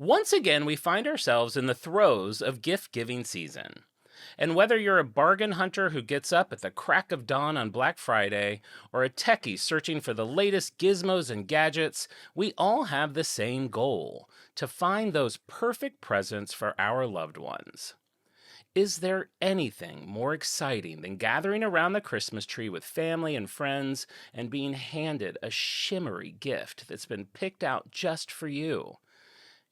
Once again, we find ourselves in the throes of gift-giving season. And whether you're a bargain hunter who gets up at the crack of dawn on Black Friday, or a techie searching for the latest gizmos and gadgets, we all have the same goal: to find those perfect presents for our loved ones. Is there anything more exciting than gathering around the Christmas tree with family and friends and being handed a shimmery gift that's been picked out just for you?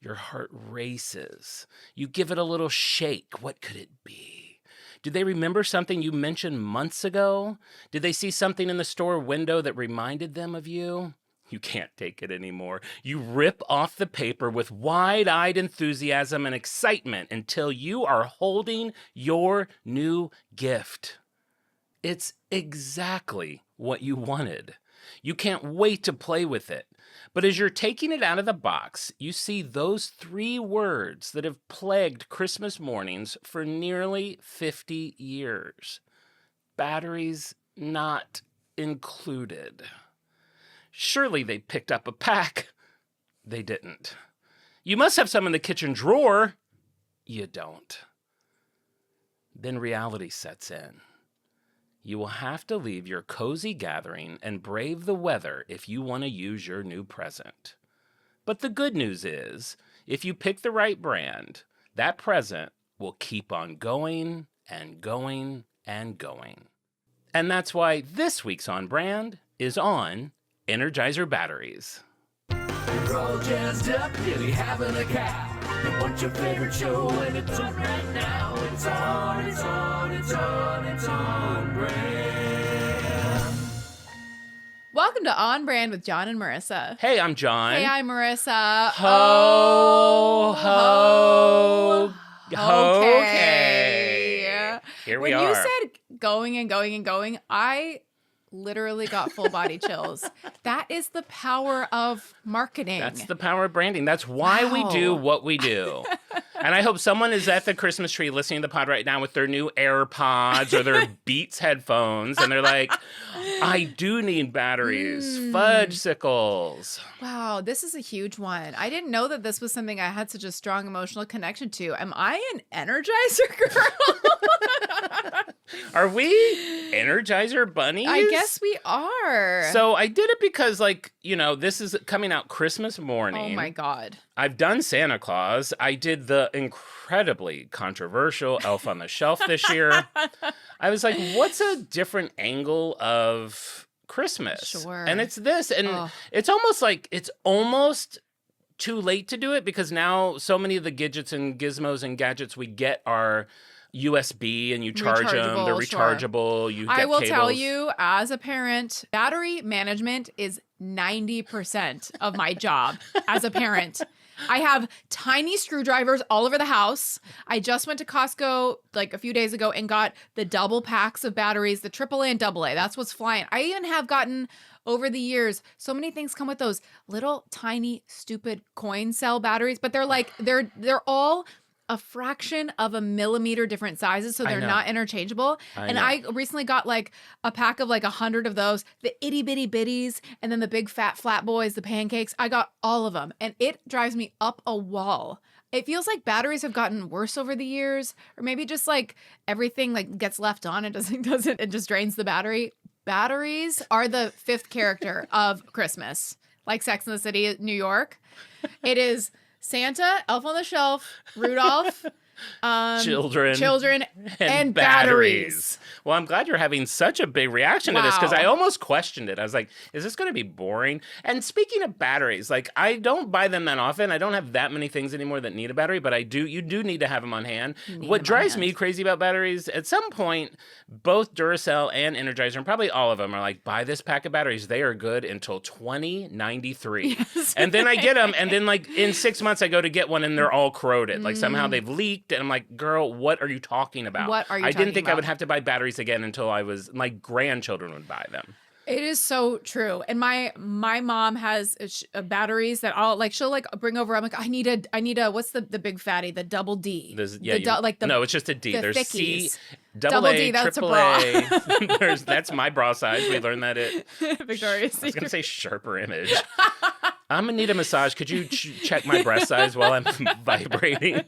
Your heart races. You give it a little shake. What could it be? Did they remember something you mentioned months ago? Did they see something in the store window that reminded them of you? You can't take it anymore. You rip off the paper with wide-eyed enthusiasm and excitement until you are holding your new gift. It's exactly what you wanted. You can't wait to play with it. But as you're taking it out of the box, you see those 3 words that have plagued Christmas mornings for nearly 50 years. Batteries not included. Surely they picked up a pack. They didn't. You must have some in the kitchen drawer. You don't. Then reality sets in. You will have to leave your cozy gathering and brave the weather if you want to use your new present. But the good news is, if you pick the right brand, that present will keep on going and going and going. And that's why this week's On Brand is on Energizer Batteries. You're all jazzed up, really having a cow. You want your favorite show and it's on right now. It's on brand. Welcome to On Brand with Jon and Marisa. Hey, I'm Jon. Hey, I'm Marisa. Ho, ho, Okay. okay. Here we are. When you said going and going and going, I literally got full body chills. That is the power of marketing. That's the power of branding. That's why we do what we do. And I hope someone is at the Christmas tree listening to the pod right now with their new AirPods or their Beats headphones, and they're like, I do need batteries. Fudgesicles. Wow, this is a huge one. I didn't know that this was something I had such a strong emotional connection to. Am I an Energizer girl? Are we Energizer bunnies? I guess we are. So I did it because, like, you know, this is coming out Christmas morning. Oh my God. I've done Santa Claus. I did the incredibly controversial Elf on the Shelf this year. I was like, what's a different angle of Christmas? Sure. And it's this. And it's almost too late to do it because now so many of the gadgets and gizmos and gadgets we get are USB and you charge them. They're rechargeable. Sure. You get I will cables. tell you, as a parent, battery management is 90% of my job as a parent. I have tiny screwdrivers all over the house. I just went to Costco like a few days ago and got the double packs of batteries, the AAA and AA. That's what's flying. I even have gotten over the years, so many things come with those little tiny stupid coin cell batteries, but they're like they're all a fraction of a millimeter different sizes, so they're not interchangeable. I recently got like a pack of like 100 of those, the itty bitty bitties, and then the big fat flat boys, the pancakes. I got all of them, and it drives me up a wall. It feels like batteries have gotten worse over the years, or maybe just like everything like gets left on and doesn't it just drains the battery. Batteries are the 5th character of Christmas, like Sex and the City, New York. It is Santa, Elf on the Shelf, Rudolph, children, and batteries. Well, I'm glad you're having such a big reaction to this because I almost questioned it. I was like, is this going to be boring? And speaking of batteries, like I don't buy them that often. I don't have that many things anymore that need a battery, but you do need to have them on hand. What drives me crazy about batteries, at some point, both Duracell and Energizer, and probably all of them are like, buy this pack of batteries. They are good until 2093. Yes. And then I get them, and then like in 6 months I go to get one and they're all corroded. Like somehow they've leaked. And I'm like, girl, what are you talking about? What are you I talking didn't think about? I would have to buy batteries again until my grandchildren would buy them. It is so true. And my mom has batteries that she'll like bring over. I'm like, I need a what's the big fatty, the double D. No, it's just a D. There's thickies. C, double A, D, that's triple A. That's my bra size. We learned that at Victoria's I was going to say Sharper Image. I'm gonna need a massage. Could you check my breast size while I'm vibrating?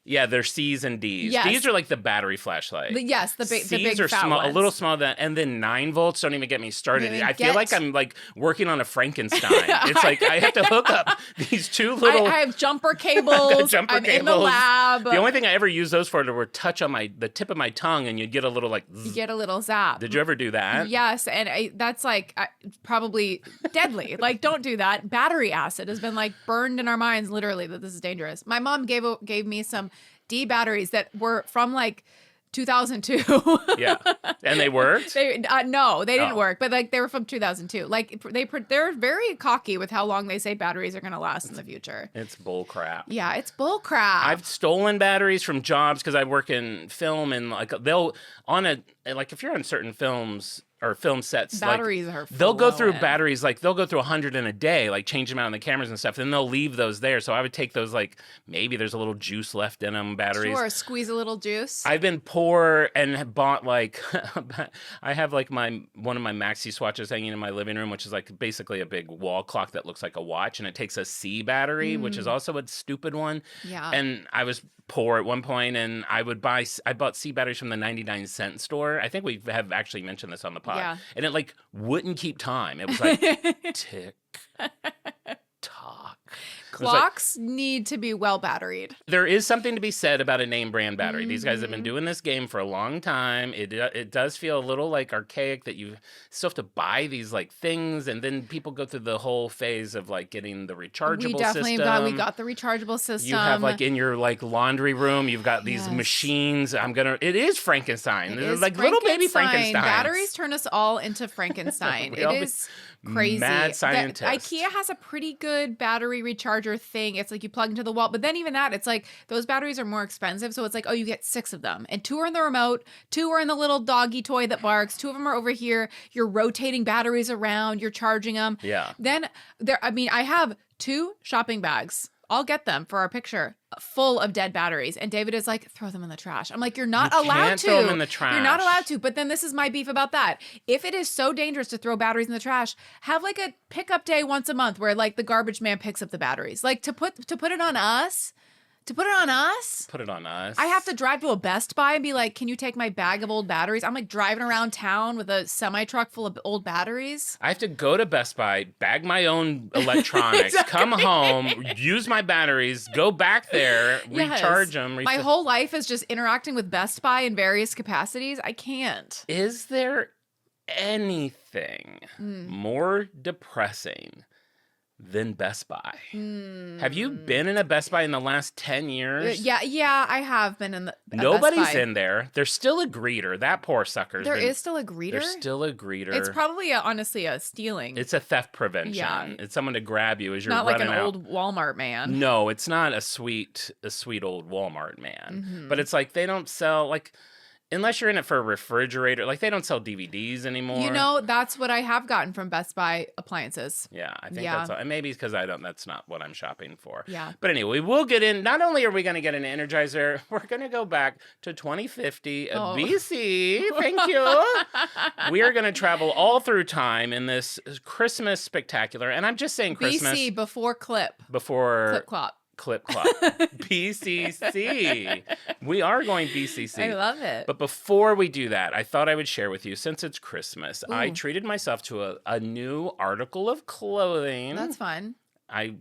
Yeah, they're C's and D's. Yes. D's are like the battery flashlight. Yes, the C's big are fat small, ones. a little smaller than, and then 9 volts. Don't even get me started. Don't even I feel get- like I'm like working on a Frankenstein. It's like I have to hook up these two little. I have jumper cables. Jumper I'm in the cables. lab. The only thing I ever use those for were touch on the tip of my tongue, and you'd get a little like. You get a little zap. Did you ever do that? Yes, and that's like probably deadly. Like, don't do that. Battery acid has been like burned in our minds, literally, that this is dangerous. My mom gave me some D batteries that were from like 2002. Yeah, and they worked. No, they didn't Oh. work, but like they were from 2002. Like they're very cocky with how long they say batteries are going to last in the future. It's bull crap. Yeah, it's bull crap. I've stolen batteries from jobs because I work in film, and like if you're on certain films or film sets, Batteries are they'll go through flowing. batteries, like they'll go through 100 in a day, like change them out on the cameras and stuff, then they'll leave those there. So I would take those, like maybe there's a little juice left in them, batteries. Sure, squeeze a little juice. I've been poor and have bought like I have like one of my maxi swatches hanging in my living room, which is like basically a big wall clock that looks like a watch, and it takes a C battery, which is also a stupid one. Yeah. And I was poor at one point, and I bought C batteries from the 99-cent store. I think we have actually mentioned this on the pod. Yeah. And it like wouldn't keep time. It was like tick tock. It was like, Clocks need to be well batteried. there is something to be said about a name brand battery. These guys have been doing this game for a long time. It does feel a little like archaic that you still have to buy these like things, and then people go through the whole phase of like getting the rechargeable We definitely system. we got the rechargeable system. You have like in your like laundry room, you've got these Yes. machines. It is Frankenstein. It They're is like little baby Frankenstein. Frankenstein. Batteries turn us all into Frankenstein. We all It be is crazy. mad scientists. IKEA has a pretty good battery recharger thing. It's like you plug into the wall, but then even that, it's like those batteries are more expensive. So it's like, oh, you get 6 of them, and 2 are in the remote, 2 are in the little doggy toy that barks, 2 of them are over here. You're rotating batteries around. You're charging them. Yeah. Then I have 2 shopping bags. I'll get them for our picture, full of dead batteries. And David is like, throw them in the trash. I'm like, you're not You allowed can't to. throw them in the You're not trash. allowed to. But then this is my beef about that. If it is so dangerous to throw batteries in the trash, have like a pickup day once a month where like the garbage man picks up the batteries. Like to put it on us. To put it on us? Put it on us. I have to drive to a Best Buy and be like, can you take my bag of old batteries? I'm like driving around town with a semi-truck full of old batteries. I have to go to Best Buy, bag my own electronics, come home, use my batteries, go back there, Yes. recharge them. My whole life is just interacting with Best Buy in various capacities. I can't. Is there anything Hmm. more depressing than Best Buy? Have you been in a Best Buy in the last 10 years? Yeah, I have been in the Nobody's Best Buy. in there. There's still a greeter. That poor sucker's There been, is still a greeter. There's still a greeter. It's probably honestly a stealing. It's a theft prevention. Yeah. It's someone to grab you as you're not like running an out. old Walmart man. No, it's not a sweet old Walmart man. Mm-hmm. But it's like they don't sell like unless you're in it for a refrigerator, like they don't sell DVDs anymore. You know, that's what I have gotten from Best Buy appliances. Yeah, I think Yeah. that's all. And maybe it's because that's not what I'm shopping for. Yeah. But anyway, we'll get in. Not only are we going to get an Energizer, we're going to go back to 2050 Oh. BC. Thank you. We are going to travel all through time in this Christmas spectacular. And I'm just saying Christmas BC before before Clip Clop. Clip Clop. BCC. We are going BCC. I love it. But before we do that, I thought I would share with you, since it's Christmas, I treated myself to a new article of clothing. That's fun. I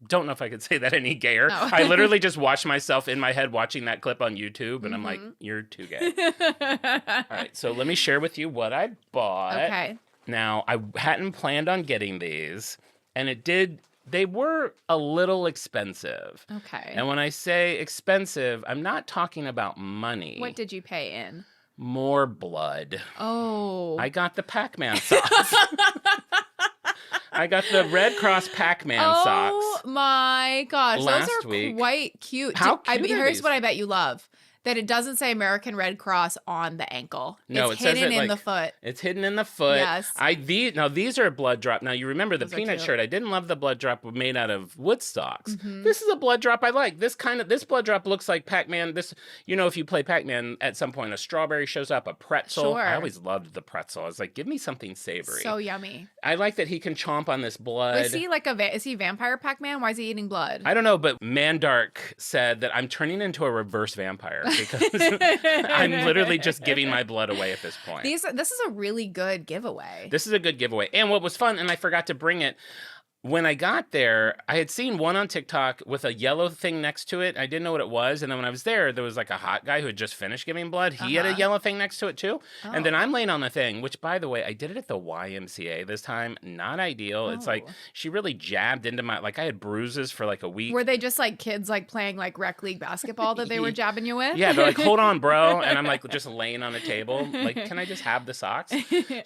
don't know if I could say that any gayer. Oh. I literally just watched myself in my head watching that clip on YouTube, and I'm like, you're too gay. All right, so let me share with you what I bought. Okay. Now, I hadn't planned on getting these, and they were a little expensive. Okay. And when I say expensive, I'm not talking about money. What did you pay in? More blood. Oh. I got the Pac-Man socks. I got the Red Cross Pac-Man socks. Oh my gosh. Last Those are week. quite cute. How cute are Here's these? what I bet you love. that it doesn't say American Red Cross on the ankle. No, it's it says hidden it, in the like, foot. It's hidden in the foot. Yes. Now these are a blood drop. Now you remember the Those are peanut cute. shirt. I didn't love the blood drop made out of wood stalks. Mhm. This is a blood drop I like. This blood drop looks like Pac-Man. This, if you play Pac-Man, at some point a strawberry shows up, a pretzel. Sure. I always loved the pretzel. I was like, give me something savory. So yummy. I like that he can chomp on this blood. Is he like is he vampire Pac-Man? Why is he eating blood? I don't know, but Mandark said that I'm turning into a reverse vampire because I'm literally just giving my blood away at this point. This is a really good giveaway. This is a good giveaway. And what was fun, and I forgot to bring it, when I got there, I had seen one on TikTok with a yellow thing next to it. I didn't know what it was. And then when I was there was like a hot guy who had just finished giving blood. He had a yellow thing next to it too. Oh. And then I'm laying on the thing, which, by the way, I did it at the YMCA this time. Not ideal. It's like she really jabbed into my, like I had bruises for like a week. Were they just like kids like playing like rec league basketball that they were jabbing you with? Yeah, they're like, hold on, bro. And I'm like just laying on a table. Like, can I just have the socks?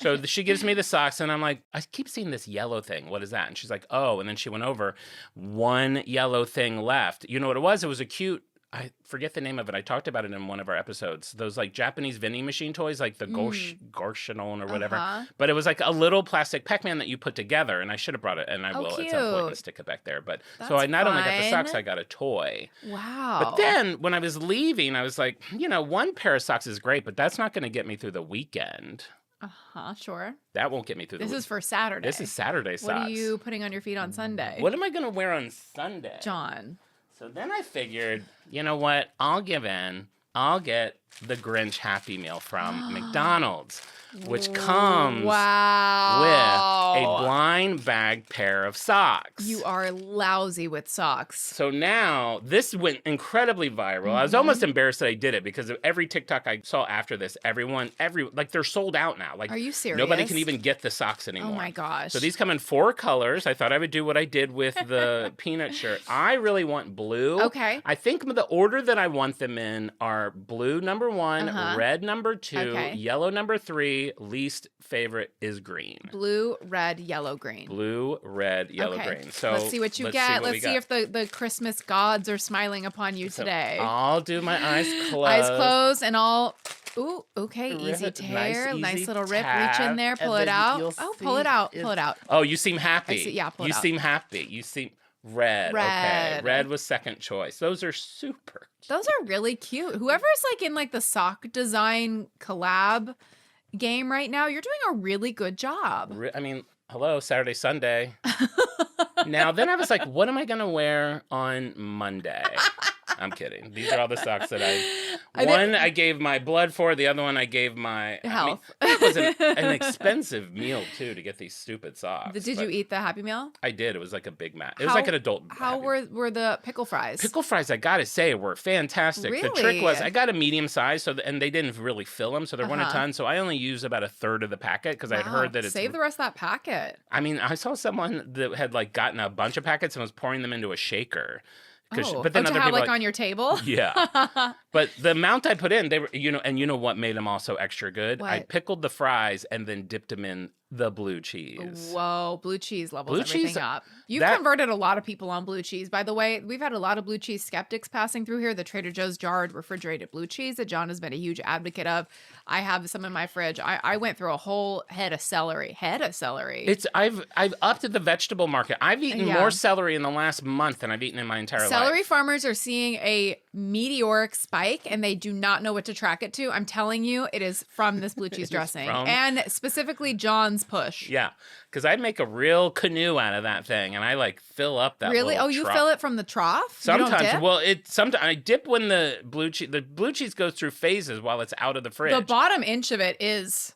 So she gives me the socks and I'm like, I keep seeing this yellow thing. What is that? And she's like, oh. And then she went over, one yellow thing left. You know what it was? It was a cute, I forget the name of it. I talked about it in one of our episodes. Those like Japanese vending machine toys, like the Gorshinon or whatever. But it was like a little plastic Pac-Man that you put together, and I should have brought it, and I will at some point and stick it back there. But so I not only got the socks, I got a toy. Wow. But then when I was leaving, I was like, one pair of socks is great, but that's not going to get me through the weekend. Sure. That won't get me through the weekend. This is for Saturday. This is Saturday socks. What are you putting on your feet on Sunday? What am I going to wear on Sunday? Jon. So then I figured, you know what? I'll give in. I'll get the Grinch Happy Meal from McDonald's, which comes with a blind bag pair of socks. You are lousy with socks. So now this went incredibly viral. I was almost embarrassed that I did it because of every TikTok I saw after this, like they're sold out now. Like, are you serious? Nobody can even get the socks anymore. Oh my gosh. So these come in 4 colors. I thought I would do what I did with the peanut shirt. I really want blue. Okay. I think the order that I want them in are blue number 1, red number 2, yellow number 3, least favorite is green. Blue, red, yellow, green. Blue, red, yellow, green. So let's see what you get. Let's see if the Christmas gods are smiling upon you today. I'll do my eyes closed. Eyes closed and all. Ooh, okay, easy tear, nice little rip. Reach in there, pull it out. Oh, pull it out, pull it out. Oh, you seem happy. I see, yeah, pull it you out. seem happy. You seem red. Okay, red was second choice. Those are super cute. Those are really cute. Whoever's like in like the sock design collab game right now, you're doing a really good job. I mean, hello, Saturday, Sunday. Now, then I was like, what am I going to wear on Monday? I'm kidding. These are all the socks that I gave my blood for. The other one I gave my health. That was an expensive meal, too, to get these stupid socks. Did you eat the Happy Meal? I did. It was like a Big Mac. It was like an adult. How were the pickle fries? Pickle fries, I got to say, were fantastic. Really? The trick was I got a medium size, and they didn't really fill them, so there weren't a ton. So I only used about a third of the packet because I had heard that it's... Save the rest of that packet. I mean, I saw someone that had like gotten a bunch of packets and was pouring them into a shaker. But then other people on your table? Yeah. But the amount I put in, they were, and you know what made them also extra good? What? I pickled the fries and then dipped them in the blue cheese. Whoa, blue cheese levels Blue everything cheese, up. You've converted a lot of people on blue cheese. By the way, we've had a lot of blue cheese skeptics passing through here. The Trader Joe's jarred refrigerated blue cheese that Jon has been a huge advocate of. I have some in my fridge. I went through a whole head of celery. I've upped the vegetable market. I've eaten more celery in the last month than I've eaten in my entire life. Celery farmers are seeing a meteoric spike and they do not know what to track it to. I'm telling you, it is from this blue cheese dressing and specifically Jon's push. Yeah, because I make a real canoe out of that thing and I like fill up that. Really? Oh, you fill it from the trough? Sometimes. Well, sometimes I dip when the blue cheese goes through phases while it's out of the fridge. The bottom inch of it is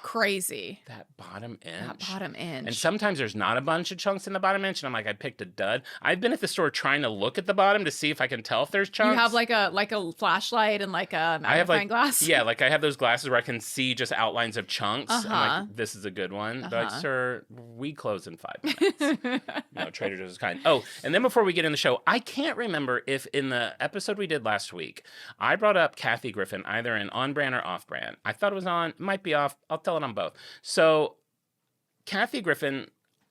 crazy. That bottom inch. That bottom inch. And sometimes there's not a bunch of chunks in the bottom inch, and I'm like, I picked a dud. I've been at the store trying to look at the bottom to see if I can tell if there's chunks. You have like a flashlight and like a magnifying glass? Yeah, like I have those glasses where I can see just outlines of chunks. I'm like, this is a good one. They're like, sir, we close in 5 minutes. Trader Joe's is kind. Oh, and then before we get in the show, I can't remember if in the episode we did last week, I brought up Kathy Griffin, either in on brand or off brand. I thought it was on, might be off. I'll tell it on both. So Kathy Griffin,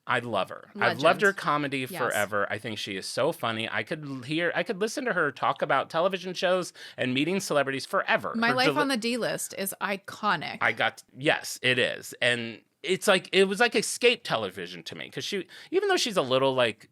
I love her. I've Legend. loved her comedy Yes. forever. I think she is so funny. I could listen to her talk about television shows and meeting celebrities forever. My Her Life on the D List is iconic. Yes, it is. And it's like, it was like escape television to me. Because even though she's a little like,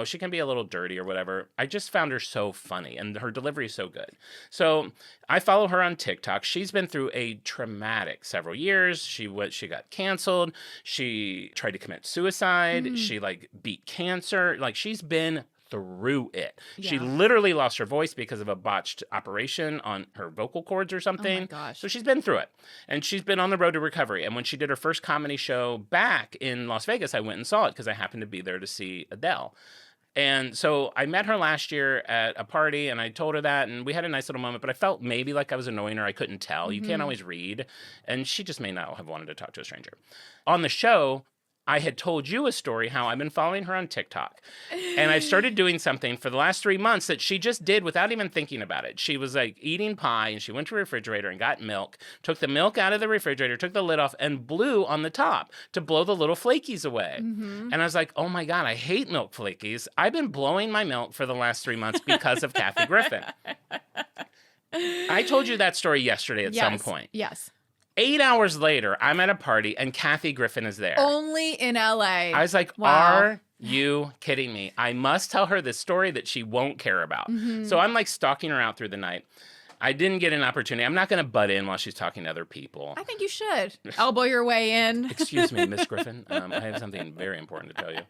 she can be a little dirty or whatever, I just found her so funny and her delivery is so good. So I follow her on TikTok. She's been through a traumatic several years. She got canceled. She tried to commit suicide. She like beat cancer. Like she's been through it. She Yeah. literally lost her voice because of a botched operation on her vocal cords or something. Oh my gosh. So she's been through it. And she's been on the road to recovery. And when she did her first comedy show back in Las Vegas, I went and saw it because I happened to be there to see Adele. And so I met her last year at a party and I told her that and we had a nice little moment, but I felt maybe like I was annoying her. I couldn't tell. You can't always read. And she just may not have wanted to talk to a stranger. On the show, I had told you a story how I've been following her on TikTok. And I've started doing something for the last 3 months that she just did without even thinking about it. She was like eating pie and she went to a refrigerator and got milk, took the milk out of the refrigerator, took the lid off and blew on the top to blow the little flakies away. And I was like, oh my God, I hate milk flakies. I've been blowing my milk for the last 3 months because of Kathy Griffin. I told you that story yesterday at some point. Yes. 8 hours later, I'm at a party and Kathy Griffin is there. Only in LA. I was like, Wow. are you kidding me? I must tell her this story that she won't care about. So I'm like stalking her out through the night. I didn't get an opportunity. I'm not going to butt in while she's talking to other people. I think you should. Elbow your way in. Excuse me, Miss Griffin. I have something very important to tell you.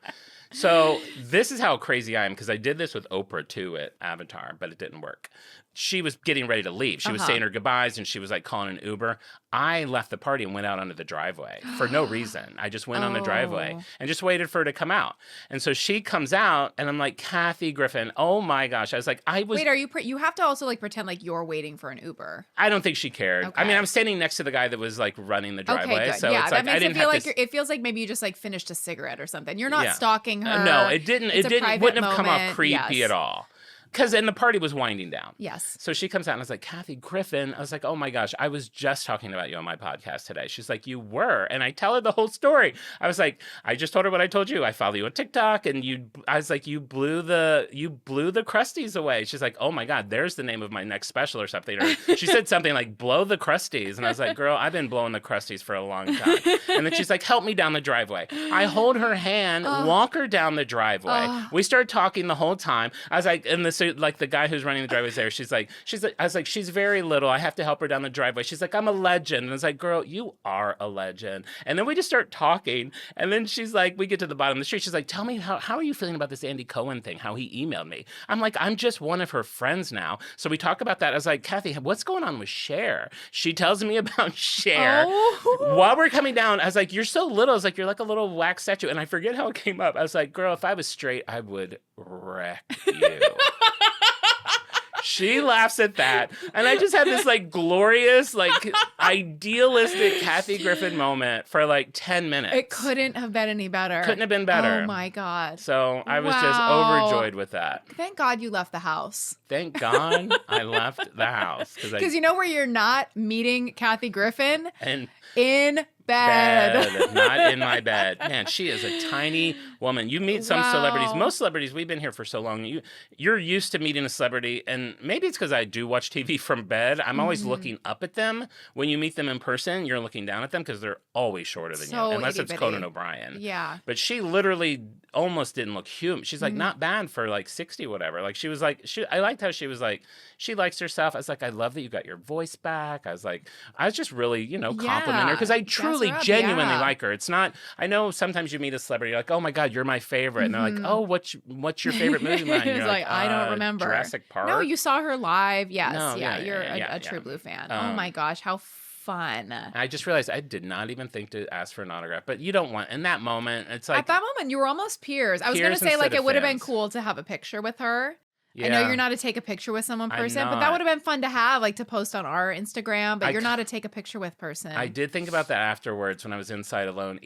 So this is how crazy I am because I did this with Oprah too at Avatar, but it didn't work. She was getting ready to leave. She was saying her goodbyes and she was like calling an Uber. I left the party and went out onto the driveway for no reason. I just went on the driveway and just waited for her to come out. And so she comes out and I'm like, Kathy Griffin, oh my gosh. I was like, Wait, are you you have to also like pretend like you're waiting for an Uber. I don't think she cared. Okay. I mean, I'm standing next to the guy that was like running the driveway. Okay, good. So yeah, it's that like I makes it didn't feel have like to it feels like maybe you just like finished a cigarette or something. You're not stalking her. No, it didn't. It's It a didn't. private Wouldn't have come off moment. creepy Yes. at all. And the party was winding down. Yes. So she comes out and I was like, Kathy Griffin. I was like, oh my gosh, I was just talking about you on my podcast today. She's like, you were. And I tell her the whole story. I was like, I just told her what I told you. I follow you on TikTok and I was like, you blew the crusties away. She's like, oh my God, there's the name of my next special or something. Or she said something like, blow the crusties. And I was like, girl, I've been blowing the crusties for a long time. And then she's like, help me down the driveway. I hold her hand, walk her down the driveway. We started talking the whole time. I was like, and the guy who's running the driveway is there. I was like, she's very little. I have to help her down the driveway. She's like, I'm a legend. And I was like, girl, you are a legend. And then we just start talking. And then she's like, we get to the bottom of the street. She's like, tell me, how are you feeling about this Andy Cohen thing? How he emailed me. I'm like, I'm just one of her friends now. So we talk about that. I was like, Kathy, what's going on with Cher? She tells me about Cher. Oh. While we're coming down, I was like, you're so little. I was like, you're like a little wax statue. And I forget how it came up. I was like, girl, if I was straight, I would wreck you. She laughs at that. And I just had this like glorious, like idealistic Kathy Griffin moment for like 10 minutes. It couldn't have been any better. Couldn't have been better. Oh my God. So I was just Wow. overjoyed with that. Thank God you left the house. Thank God I left the house. Because you know where you're not meeting Kathy Griffin? And In bed. not in my bed. Man, she is a tiny woman. You meet some celebrities. Wow. Most celebrities, we've been here for so long. You're used to meeting a celebrity, and maybe it's because I do watch TV from bed. I'm always looking up at them. When you meet them in person, you're looking down at them because they're always shorter than So you, unless it's itty-bitty. Conan O'Brien. Yeah. But she literally almost didn't look human. She's like not bad for like 60, whatever. Like she was like, I liked how she was like, she likes herself. I was like, I love that you got your voice back. I was just really, complimenting her because I truly, her up, genuinely yeah. like her. It's not, I know sometimes you meet a celebrity, you're like, oh my God, you're my favorite. And they're like, oh, what's your favorite movie? Mine? It's You're like, I don't remember. Jurassic Park. No, you saw her live. Yes. No, yeah, yeah, you're yeah, a yeah. true Blue fan. Oh my gosh, how fun. I just realized I did not even think to ask for an autograph, but you don't want, in that moment, it's like. At that moment, you were almost peers. I was going Peers to say, like, instead it of would have been fans. cool to have a picture with her. Yeah. I know you're not to take a picture with someone I'm person, but that not. would have been fun to have, like to post on our Instagram, but I you're c- not to take a picture with person. I did think about that afterwards when I was inside alone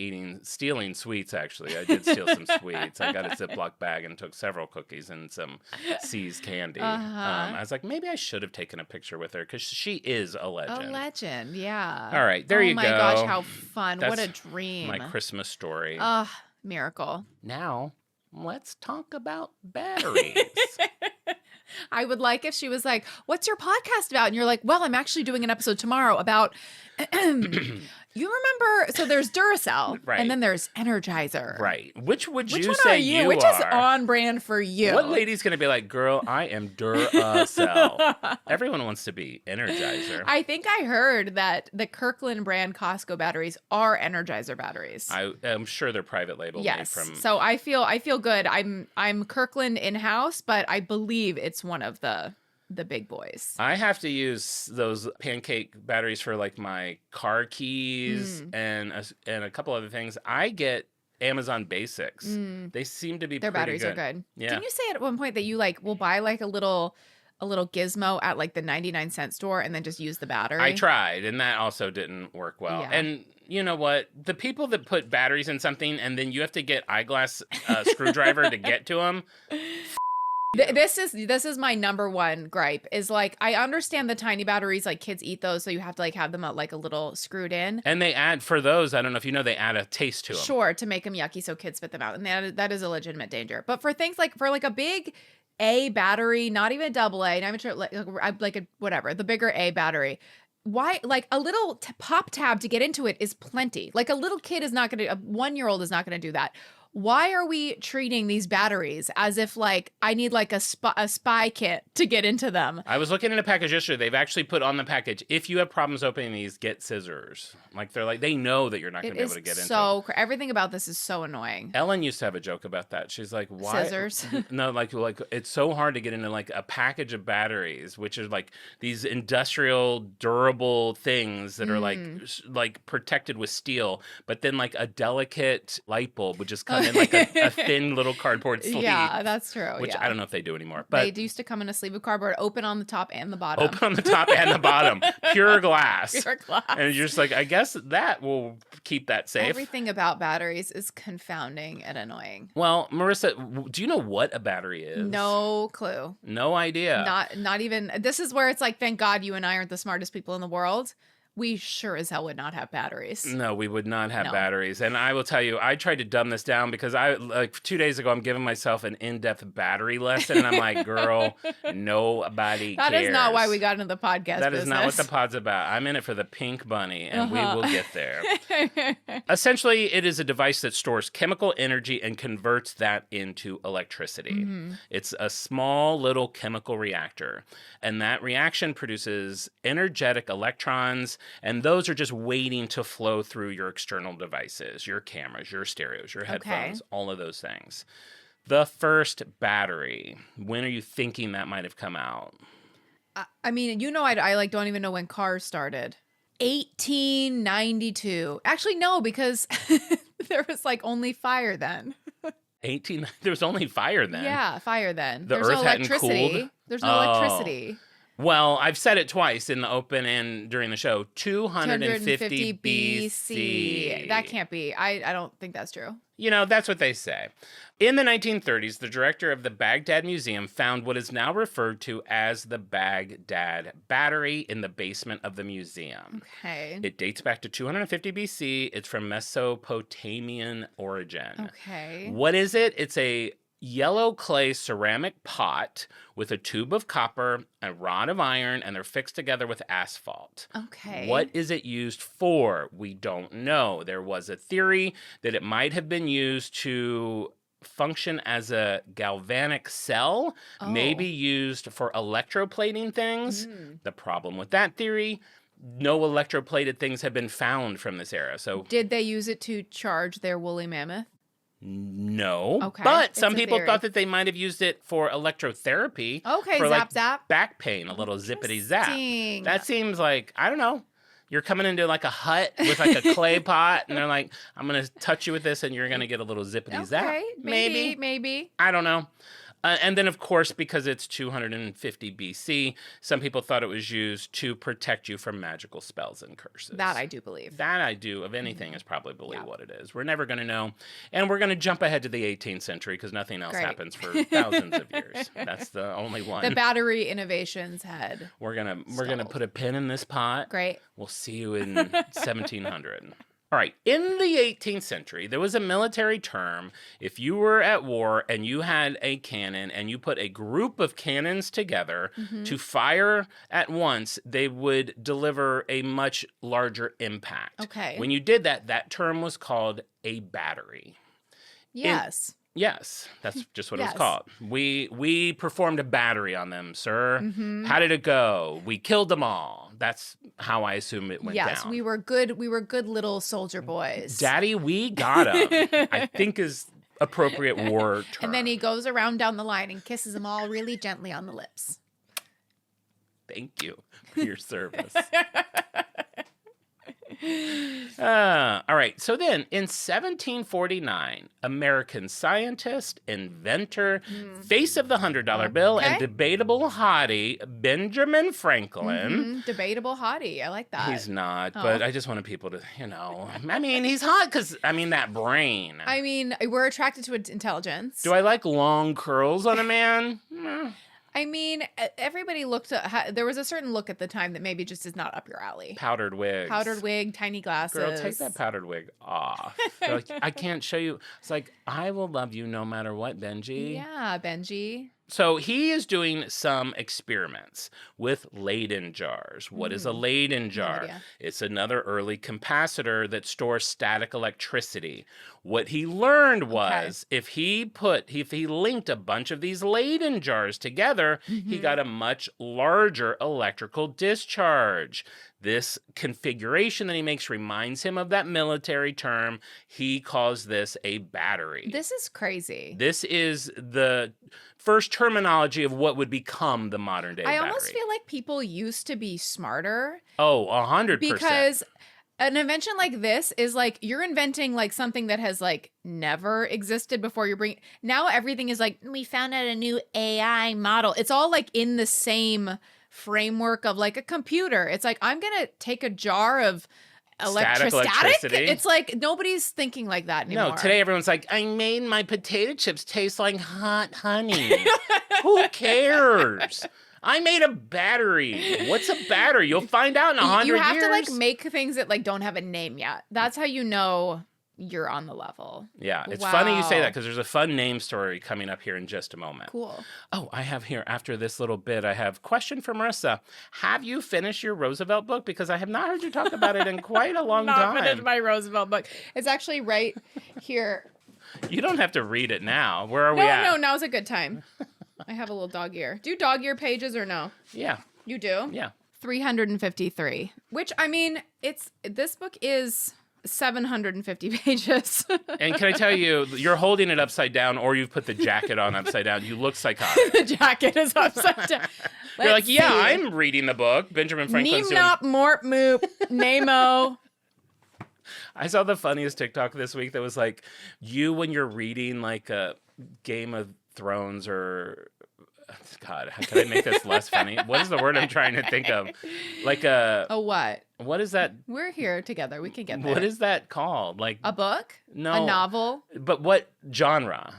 stealing sweets, actually. I did steal some sweets. I got a Ziploc bag and took several cookies and some C's candy. I was like, maybe I should have taken a picture with her because she is a legend. A legend, yeah. All right, there you go. Oh my gosh, how fun. What a That's dream. My Christmas story. Miracle. Now, let's talk about batteries. I would like if she was like, what's your podcast about? And you're like, well, I'm actually doing an episode tomorrow about, you remember, so there's Duracell, Right. and then there's Energizer. Right. Which would Which you one say are you? you Which are? is on brand for you? What lady's going to be like, girl, I am Duracell? Everyone wants to be Energizer. I think I heard that the Kirkland brand Costco batteries are Energizer batteries. I am sure they're private label. Yes. Made from... So I feel good. I'm Kirkland in-house, but I believe it's one of the big boys. I have to use those pancake batteries for like my car keys and a couple other things. I get Amazon Basics. They seem to be Their pretty batteries are good. Yeah. Didn't you say at one point that you like will buy like a little gizmo at like the 99-cent store and then just use the battery? I tried, and that also didn't work well. Yeah. And you know what? The people that put batteries in something and then you have to get eyeglass screwdriver to get to them. This is my number one gripe is like I understand the tiny batteries, like kids eat those, so you have to like have them like a little screwed in. And they add, for those, I don't know if you know, they add a taste to them. Sure, to make them yucky so kids spit them out, and that is a legitimate danger. But for things like a big A battery, not even a double A, not even sure, like a whatever, the bigger A battery. Why, like a little pop tab to get into it is plenty. Like a little kid is not going to, a 1-year-old is not going to do that. Why are we treating these batteries as if like I need like a spy kit to get into them? I was looking at a package yesterday. They've actually put on the package, if you have problems opening these, get scissors. Like they're like, they know that you're not going to be able to get into them. Everything about this is so annoying. Ellen used to have a joke about that. She's like, why? Scissors? No, like it's so hard to get into like a package of batteries, which is like these industrial durable things that are like protected with steel, but then like a delicate light bulb would just come in like a thin little cardboard sleeve. Yeah, that's true. Which yeah. I don't know if they do anymore. But they used to come in a sleeve of cardboard, open on the top and the bottom. Open on the top and the bottom. Pure glass. Pure glass. And you're just like, I guess that will keep that safe. Everything about batteries is confounding and annoying. Well, Marissa, do you know what a battery is? No clue. No idea. Not even. This is where it's like, thank God you and I aren't the smartest people in the world. We sure as hell would not have batteries. No, we would not have No. batteries. And I will tell you, I tried to dumb this down because like 2 days ago, I'm giving myself an in-depth battery lesson. And I'm like, girl, nobody cares. That is not why we got into the podcast That is not what the business. pod's about. I'm in it for the pink bunny, and we will get there. Essentially, it is a device that stores chemical energy and converts that into electricity. It's a small little chemical reactor, and that reaction produces energetic electrons, and those are just waiting to flow through your external devices, your cameras, your stereos, your headphones, all of those things. The first battery, when are you thinking that might have come out? I mean, you know, I like don't even know when cars started. 1892. Actually, no, because there was like only fire then. There was only fire then. Yeah, fire then. The There's earth no hadn't electricity. cooled? There's no Oh. electricity. Well, I've said it twice in the open and during the show. 250 BC. That can't be. I don't think that's true. You know, that's what they say. In the 1930s, the director of the Baghdad Museum found what is now referred to as the Baghdad Battery in the basement of the museum. Okay. It dates back to 250 BC. It's from Mesopotamian origin. Okay. What is it? It's a yellow clay ceramic pot with a tube of copper, a rod of iron, and they're fixed together with asphalt. Okay. What is it used for? We don't know. There was a theory that it might have been used to function as a galvanic cell, maybe used for electroplating things. The problem with that theory, no electroplated things have been found from this era. So Did they use it to charge their woolly mammoth? no. Okay, But it's some a people theory. thought that they might have used it for electrotherapy. Okay, for zap, like zap. back pain, a little zippity zap. Interesting. That seems like, I don't know. You're coming into like a hut with like a clay pot, and they're like, I'm going to touch you with this, and you're going to get a little zippity zap. Okay, maybe. I don't know. And then, of course, because it's 250 BC, some people thought it was used to protect you from magical spells and curses. That I do believe. That I do, of anything, is probably believe what it is. We're never going to know. And we're going to jump ahead to the 18th century because nothing else Great. happens for thousands of years. That's the only one. The battery innovations had. We're gonna put a pin in this pot. Great. We'll see you in 1700. All right. In the 18th century, there was a military term. If you were at war and you had a cannon and you put a group of cannons together to fire at once, they would deliver a much larger impact. Okay. When you did that, that term was called a battery. Yes. Yes, that's just what it was Yes. called. We performed a battery on them, sir. How did it go? We killed them all. That's how I assume it went Yes, down. we were good little soldier boys. Daddy, we got him. I think is appropriate war term. And then he goes around down the line and kisses them all really gently on the lips. Thank you for your service. All right. So then in 1749, American scientist, inventor, face of the $100 bill, and Okay. debatable hottie, Benjamin Franklin. Debatable hottie. I like that. He's not, but I just wanted people to, I mean, he's hot because, that brain. I mean, we're attracted to intelligence. Do I like long curls on a man? I mean, everybody looked at, there was a certain look at the time that maybe just is not up your alley. Powdered wigs. Powdered wig, tiny glasses. Girl, take that powdered wig off. They're like, I can't show you. It's like, I will love you no matter what, Benji. Yeah, Benji. So he is doing some experiments with Leyden jars. What is a Leyden jar? idea. It's another early capacitor that stores static electricity. What he learned was if he linked a bunch of these Leyden jars together, he got a much larger electrical discharge. This configuration that he makes reminds him of that military term. He calls this a battery. This is crazy. This is the first terminology of what would become the modern day battery. I almost feel like people used to be smarter. Oh, 100%. Because an invention like this is like you're inventing like something that has like never existed before. Now everything is like, we found out a new AI model. It's all like in the same framework of like a computer. It's like, I'm gonna take a jar of electricity. It's like nobody's thinking like that anymore. No, today everyone's like, I made my potato chips taste like hot honey. Who cares? I made a battery. What's a battery? You'll find out in 100 years. You have to like make things that like don't have a name yet. That's how you know you're on the level. Yeah, it's funny you say Wow. that because there's a fun name story coming up here in just a moment. Cool. Oh, I have here, after this little bit, I have question for Marissa. Have you finished your Roosevelt book? Because I have not heard you talk about it in quite a long Not finished time. my Roosevelt book. It's actually right here. You don't have to read it now. Where are we No, at? no, now's a good time. I have a little dog ear. Do dog ear pages or no? Yeah, You do? yeah. 353. Which, I mean, this book is 750 pages. And can I tell you, you're holding it upside down or you've put the jacket on upside down. You look psychotic. The jacket is upside down. You're like, Let's yeah, see. I'm reading the book. Benjamin Franklin's doing... Neem, mort, moop, Nemo. I saw the funniest TikTok this week that was like, you when you're reading like a Game of Thrones or... God, can I make this less funny? What is the word I'm trying to think of? Like a... A what? What is that? We're here together. We can get there. What is that called? Like A book? No. A novel? But what genre?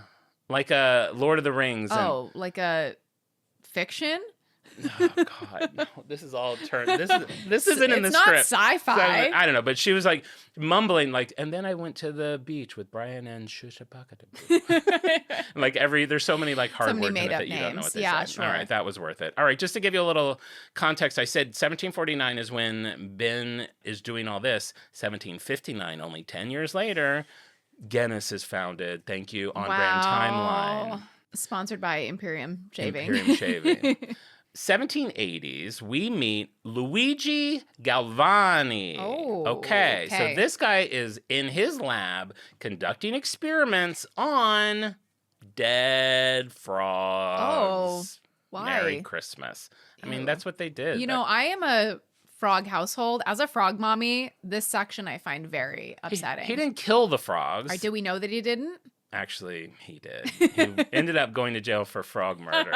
Like a Lord of the Rings. And, Oh, like a fiction? oh God, no, this is all turned. This isn't in the It's not script. sci-fi. I don't know, but she was like mumbling, like, and then I went to the beach with Brian and Shushapakatu. Like there's so many like hard So many words in it made-up that you don't know names. what they Yeah, said. sure. All right, that was worth it. All right, just to give you a little context, I said 1749 is when Ben is doing all this. 1759, only 10 years later, Guinness is founded. Thank you, On Brand Timeline. Sponsored by Imperium Shaving. Imperium Shaving. 1780s, we meet Luigi Galvani. Oh, okay. So okay. this guy is in his lab conducting experiments on dead frogs. Oh, why? Merry Christmas. I mean, Ew. that's what they did. You know, I am a frog household. As a frog mommy, this section I find very upsetting. He didn't kill the frogs. Or do we know that he didn't? Actually, he did. He ended up going to jail for frog murder.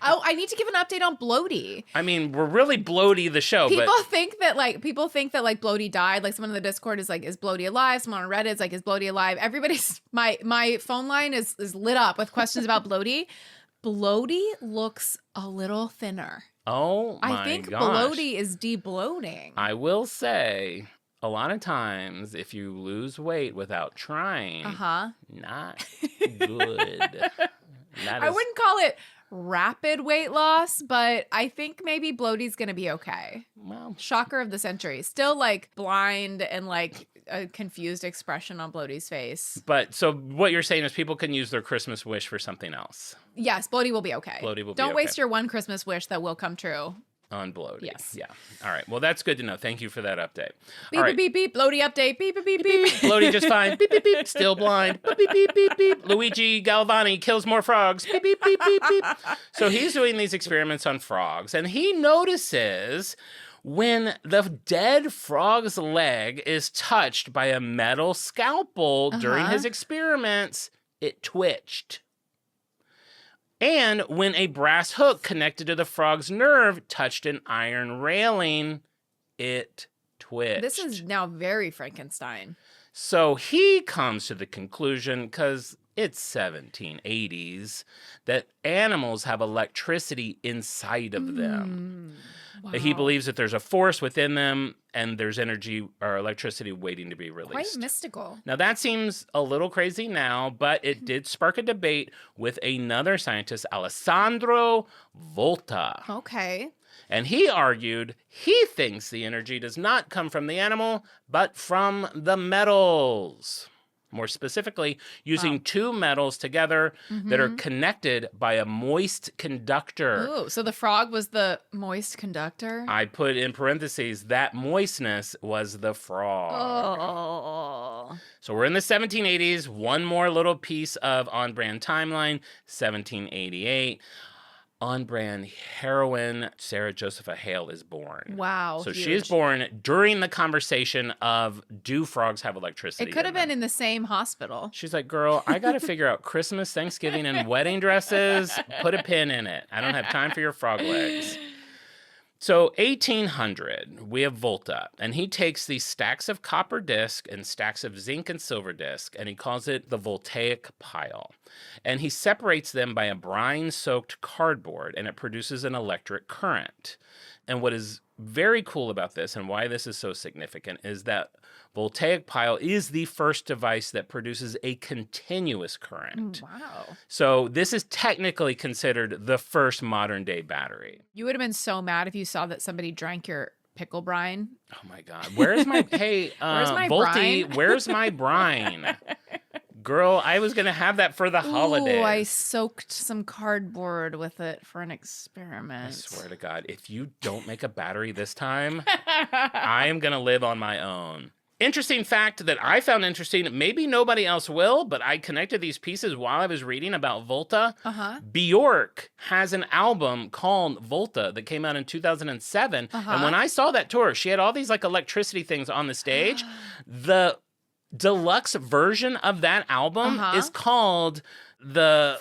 Oh, I need to give an update on Bloaty. I mean, we're really bloaty the show, People but think that Bloaty died. Like someone in the Discord is like, is Bloaty alive? Someone on Reddit is like, is Bloaty alive? Everybody's my phone line is lit up with questions about Bloaty. Bloaty looks a little thinner. oh my I think gosh. Bloaty is de-bloating. I will say, a lot of times if you lose weight without trying, not good. I wouldn't call it rapid weight loss, but I think maybe Bloaty's going to be okay. Well, Shocker of the century. Still like blind and like a confused expression on Bloaty's face. but so what you're saying is people can use their Christmas wish for something else Yes, Bloaty will be okay. Bloaty will be Don't okay. waste your one Christmas wish that will come true. on Bloaty. Yes. Yeah. All right. Well, that's good to know. Thank you for that update. Beep, All right. beep, beep, beep. Bloaty update. Beep, beep, beep, beep. Bloaty just fine. Beep, beep, beep. Still blind. Beep, beep, beep, beep, beep. Luigi Galvani kills more frogs. Beep, beep, beep, beep, beep. So he's doing these experiments on frogs, and he notices when the dead frog's leg is touched by a metal scalpel during his experiments, it twitched. And when a brass hook connected to the frog's nerve touched an iron railing, it twitched. This is now very Frankenstein. So he comes to the conclusion, because it's 1780s, that animals have electricity inside of them. Wow. He believes that there's a force within them and there's energy or electricity waiting to be released. Quite mystical. Now, that seems a little crazy now, but it did spark a debate with another scientist, Alessandro Volta. Okay. And he argued he thinks the energy does not come from the animal, but from the metals. More specifically, using two metals together that are connected by a moist conductor. Ooh, so the frog was the moist conductor? I put in parentheses, that moistness was the frog. Oh. So we're in the 1780s. One more little piece of on-brand timeline, 1788. On-brand heroine Sarah Josepha Hale is born. Wow. So huge. she is born during the conversation of, do frogs have electricity? It could have been in the same hospital. She's like, girl, I got to figure out Christmas, Thanksgiving, and wedding dresses. Put a pin in it. I don't have time for your frog legs. So 1800, we have Volta, and he takes these stacks of copper disc and stacks of zinc and silver disc, and he calls it the voltaic pile. And he separates them by a brine-soaked cardboard, and it produces an electric current. And what is very cool about this, and why this is so significant, is that voltaic pile is the first device that produces a continuous current. Wow. So this is technically considered the first modern day battery. You would have been so mad if you saw that somebody drank your pickle brine. Oh my God. Where's my, hey, Where's my Volty, brine? where's my brine? Girl, I was going to have that for the holidays. Ooh, I soaked some cardboard with it for an experiment. I swear to God, if you don't make a battery this time, I am going to live on my own. Interesting fact that I found interesting, maybe nobody else will, but I connected these pieces while I was reading about Volta. Bjork has an album called Volta that came out in 2007. And when I saw that tour, she had all these like electricity things on the stage. The deluxe version of that album is called the...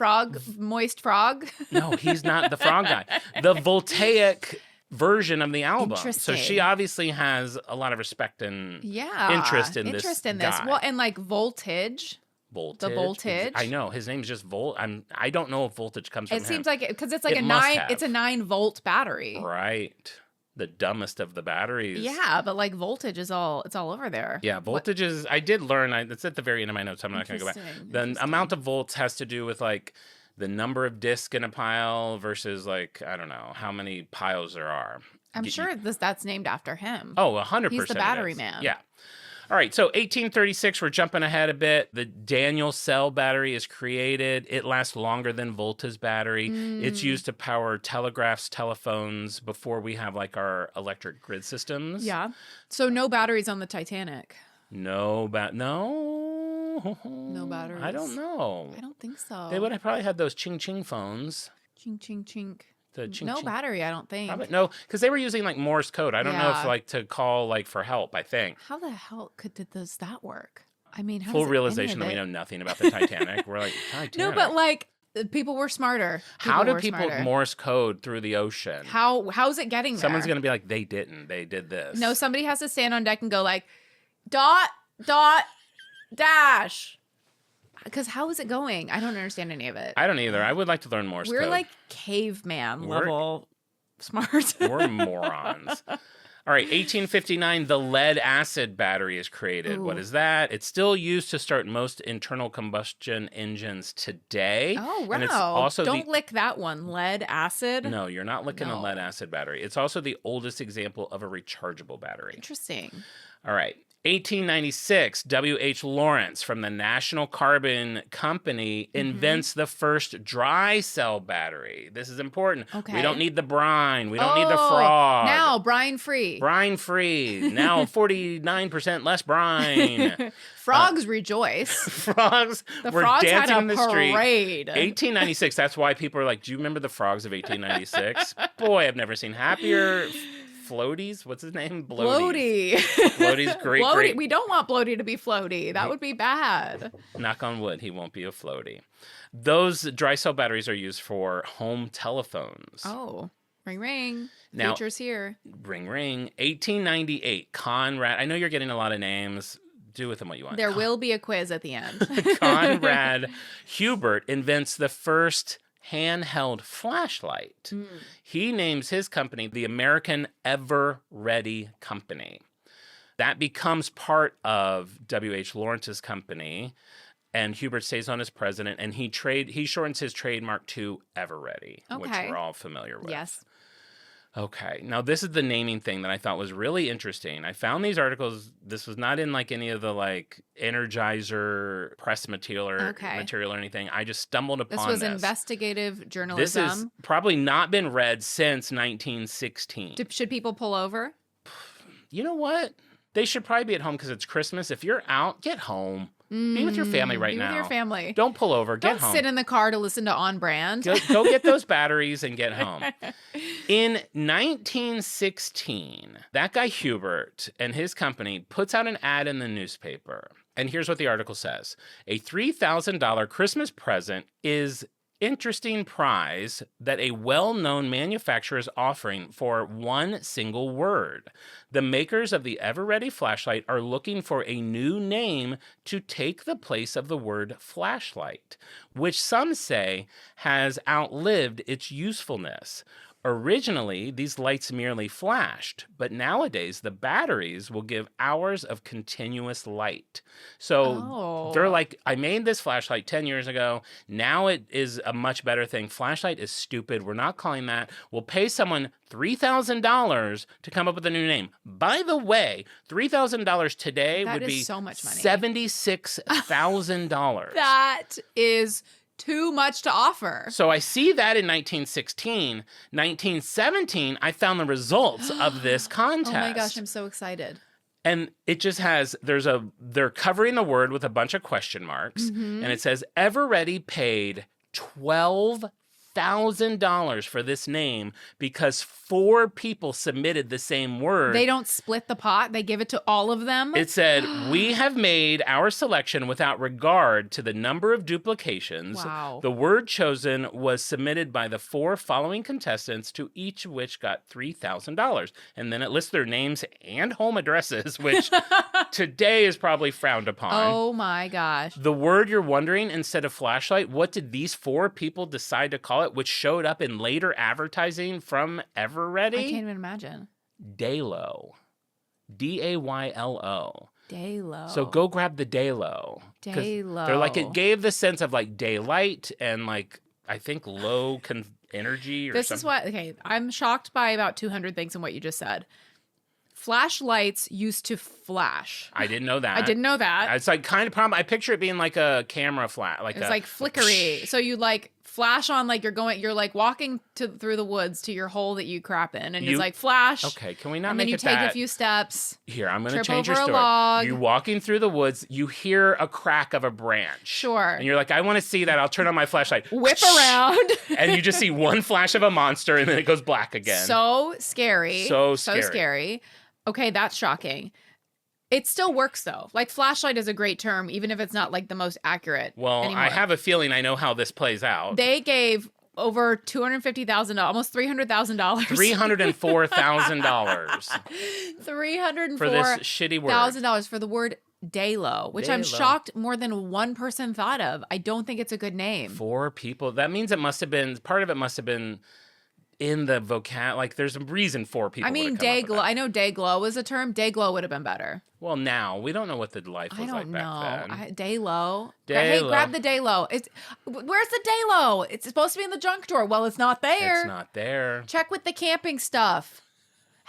Moist frog? No, he's not the frog guy. The voltaic version of the album. So she obviously has a lot of respect and interest in this guy. Well, and like voltage. Voltage. The voltage. I know his name's just Volt. I don't know if voltage comes from It him. seems like because it's like It a must 9. have. It's a 9-volt battery. Right. The dumbest of the batteries. Yeah, but like voltage is all over there. Yeah, voltage is. I did learn. It's at the very end of my notes. I'm not going to go back. The amount of volts has to do with like the number of discs in a pile versus like I don't know how many piles there are. I'm sure that's named after him. Oh, 100%. He's the battery man. Yeah. All right, so 1836, we're jumping ahead a bit. The Daniel cell battery is created. It lasts longer than Volta's battery. It's used to power telegraphs, telephones, before we have like our electric grid systems. Yeah. So no batteries on the Titanic. No. No batteries. I don't know. I don't think so. They would have probably had those ching-ching phones. Ching, ching, chink. The ching, No ching. battery, I don't think. Probably, no, because they were using like Morse code. I don't know if Yeah. like to call like for help, I think. How the hell does that work? I mean, how Full does realization that any we of know it- nothing about the Titanic. We're like, Titanic. No, but like people were smarter. How do were people smarter. Morse code through the ocean? How's it getting there? Someone's going to be like, they didn't. They did this. No, somebody has to stand on deck and go like, dot, dot, dash. Because how is it going? I don't understand any of it. I don't either. I would like to learn Morse We're code. like caveman We're- level smart. We're morons. All right, 1859, the lead acid battery is created. Ooh. What is that? It's still used to start most internal combustion engines today. Oh, wow. And it's also Don't lick that one. Lead acid. No, you're not licking a lead acid battery. It's also the oldest example of a rechargeable battery. Interesting. All right. 1896, W.H. Lawrence from the National Carbon Company invents the first dry cell battery. This is important. Okay. We don't need the brine. We don't need the frog. Now, brine free. Brine free. Now 49% less brine. Frogs rejoice. Frogs The were frogs dancing had in a the street. parade. 1896. That's why people are like, do you remember the frogs of 1896? Boy, I've never seen happier. Floaties? What's his name? Bloaty. Bloaty's great, Bloaty. great. We don't want Bloaty to be floaty. That would be bad. Knock on wood, he won't be a floaty. Those dry cell batteries are used for home telephones. Oh, ring, ring. Now- Future's here. Ring, ring. 1898, Conrad. I know you're getting a lot of names. Do with them what you want. There will be a quiz at the end. Conrad Hubert invents the first handheld flashlight. He names his company the American Ever Ready Company. That becomes part of W.H. Lawrence's company, and Hubert stays on as president, and he shortens his trademark to Ever Ready, which Okay. we're all familiar with. Yes. Okay. Now, this is the naming thing that I thought was really interesting. I found these articles. This was not in like any of the like Energizer press material or anything. I just stumbled upon This was investigative This journalism. has probably not been read since 1916. Should people pull over? You know what? They should probably be at home because it's Christmas. If you're out, get home. Be with your family right Be now. with your family. Don't pull over. Get Don't home. sit in the car to listen to On Brand. Go get those batteries and get home. In 1916, that guy Hubert and his company puts out an ad in the newspaper. And here's what the article says. A $3,000 Christmas present is interesting prize that a well-known manufacturer is offering for one single word. The makers of the Ever-Ready flashlight are looking for a new name to take the place of the word flashlight, which some say has outlived its usefulness. Originally, these lights merely flashed, but nowadays the batteries will give hours of continuous light. So they're like, I made this flashlight 10 years ago. Now it is a much better thing. Flashlight is stupid. We're not calling that. We'll pay someone $3,000 to come up with a new name. By the way, $3,000 today That would is be so much money. $76,000. That is too much to offer. So I see that in 1916. 1917, I found the results of this contest. Oh my gosh, I'm so excited. And it just has, they're covering the word with a bunch of question marks. And it says, Ever Ready paid $12,000 for this name because 4 people submitted the same word. They don't split the pot. They give it to all of them. It said, we have made our selection without regard to the number of duplications. Wow. The word chosen was submitted by the 4 following contestants, to each of which got $3,000. And then it lists their names and home addresses, which today is probably frowned upon. Oh my gosh. The word you're wondering, instead of flashlight, what did these 4 people decide to call it, which showed up in later advertising from Ever Ready? I can't even imagine. Daylo. Daylo. Daylo. So go grab the Daylo. 'Cause Daylo. They're like, it gave the sense of like daylight and like, I think low energy or This something. is what, okay, I'm shocked by about 200 things in what you just said. Flashlights used to flash. I didn't know that. I didn't know that. It's like kind of problem. I picture it being like a camera flat. Like It's like flickery. So you like flash on, like you're like walking through the woods to your hole that you crap in, and it's like flash. Okay, can we not and make then you it take that? a few steps. Here, I'm going to trip change your over a story. log. You walking through the woods, you hear a crack of a branch. Sure. And you're like, I want to see that. I'll turn on my flashlight. Whip around. And you just see one flash of a monster, and then it goes black again. So scary. So So scary. Okay, that's shocking. It still works though. Like flashlight is a great term, even if it's not like the most accurate. Well, anymore. I have a feeling I know how this plays out. They gave over $250,000, almost $300,000. $304,000 $304,000 for this shitty word. for the word Daylo, which I'm Daylo. shocked more than one person thought of. I don't think it's a good name. 4 people. That means it must have been, part of it must have been in the vocab. Like, there's a reason for people. I mean, day glow. I know day glow is a term. Day glow would have been better. Well, now we don't know what the life I was like don't back know. then. Day low. Day Hey, low. grab the day low. Where's the day low? It's supposed to be in the junk drawer. Well, it's not there. It's not there. Check with the camping stuff.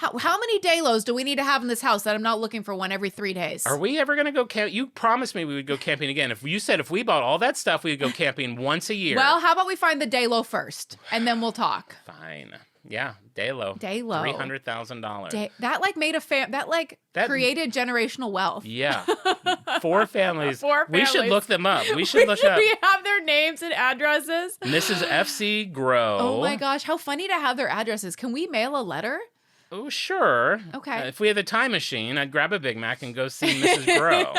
How many day lows do we need to have in this house that I'm not looking for one every 3 days? Are we ever gonna go camp? You promised me we would go camping again. If you said if we bought all that stuff, we'd go camping once a year. Well, how about we find the day low first, and then we'll talk. Fine. Yeah, day low. Day low. $300,000. That like made that created generational wealth. Yeah. 4 families. 4 We should families. look them up. We should look up We have their names and addresses. Mrs. F.C. Grow. Oh my gosh, how funny to have their addresses. Can we mail a letter? Oh, sure. Okay. If we had a time machine, I'd grab a Big Mac and go see Mrs. Grow.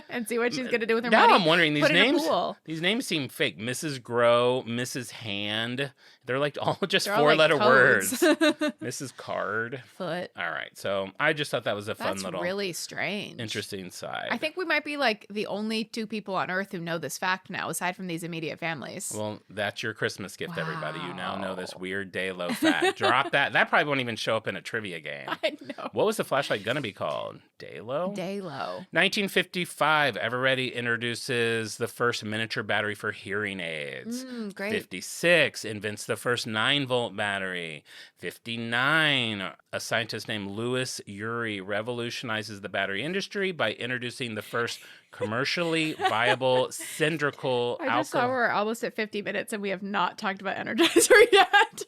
And see what she's going to do with her Now money. I'm wondering, these Put it in a names pool. these names seem fake. Mrs. Grow, Mrs. Hand. They're like all just They're all 4-letter like words. codes. Mrs. Card. Foot. All right. So I just thought that was a fun That's little really strange. interesting side. I think we might be like the only 2 people on earth who know this fact now, aside from these immediate families. Well, that's your Christmas gift, everybody. You now know this Wow. weird day low fact. Drop that. That probably won't even show up in a trivia game. I know. What was the flashlight going to be called? Day low? Day low. 1955, Eveready introduces the first miniature battery for hearing aids. Great. 56, invents the first 9-volt battery. 59, a scientist named Louis Urey revolutionizes the battery industry by introducing the first commercially viable cylindrical I just saw alcohol. we're almost at 50 minutes and we have not talked about Energizer yet.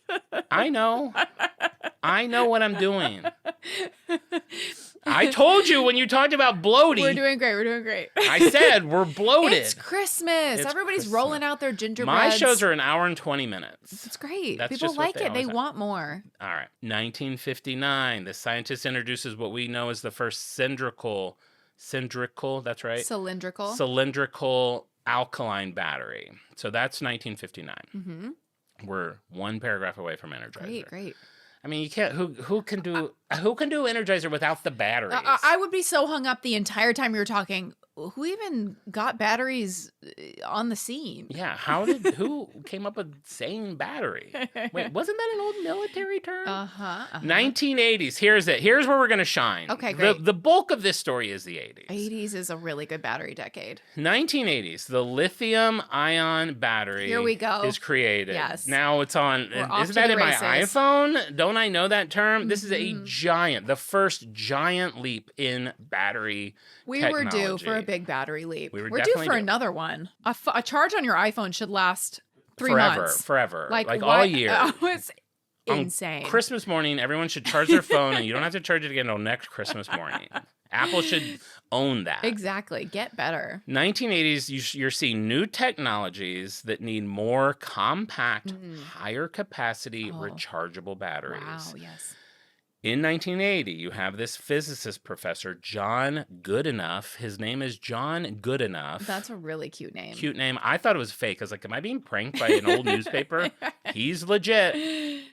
I know. I know what I'm doing. I told you when you talked about bloating. We're doing great. We're doing great. I said we're bloated. It's Christmas. It's Everybody's Christmas. rolling out their gingerbreads. My shows are an hour and 20 minutes. It's great. That's People just what like they it. They always have. want more. All right. 1959, the scientist introduces what we know as the first cylindrical, that's right? Cylindrical. Cylindrical alkaline battery. So that's 1959. Mm-hmm. We're one paragraph away from Energizer. Great, great. I mean, you can't. Who can do Energizer without the batteries? I would be so hung up the entire time you were talking. Who even got batteries on the scene? Yeah, who came up with saying battery? Wait, wasn't that an old military term? 1980s. Here's it. Here's where we're going to shine. Okay, great. The bulk of this story is the 80s. 80s is a really good battery decade. 1980s. The lithium ion battery Here we go. is created. Yes. Now it's on. We're off Isn't to that the in my races. iPhone? Don't I know that term? This is a the first giant leap in battery We were due for a technology. big battery leap. We were We're due definitely for due. another one. A charge on your iPhone should last 3 forever, months. forever, like all what- year. Oh, it's On insane. Christmas morning, everyone should charge their phone, and you don't have to charge it again until next Christmas morning. Apple should own that. Exactly. Get better. 1980s, you're seeing new technologies that need more compact, higher capacity, rechargeable batteries. Wow. Yes. In 1980, you have this physicist professor, John Goodenough. His name is John Goodenough. That's a really cute name. Cute name. I thought it was fake. I was like, am I being pranked by an old newspaper? He's legit.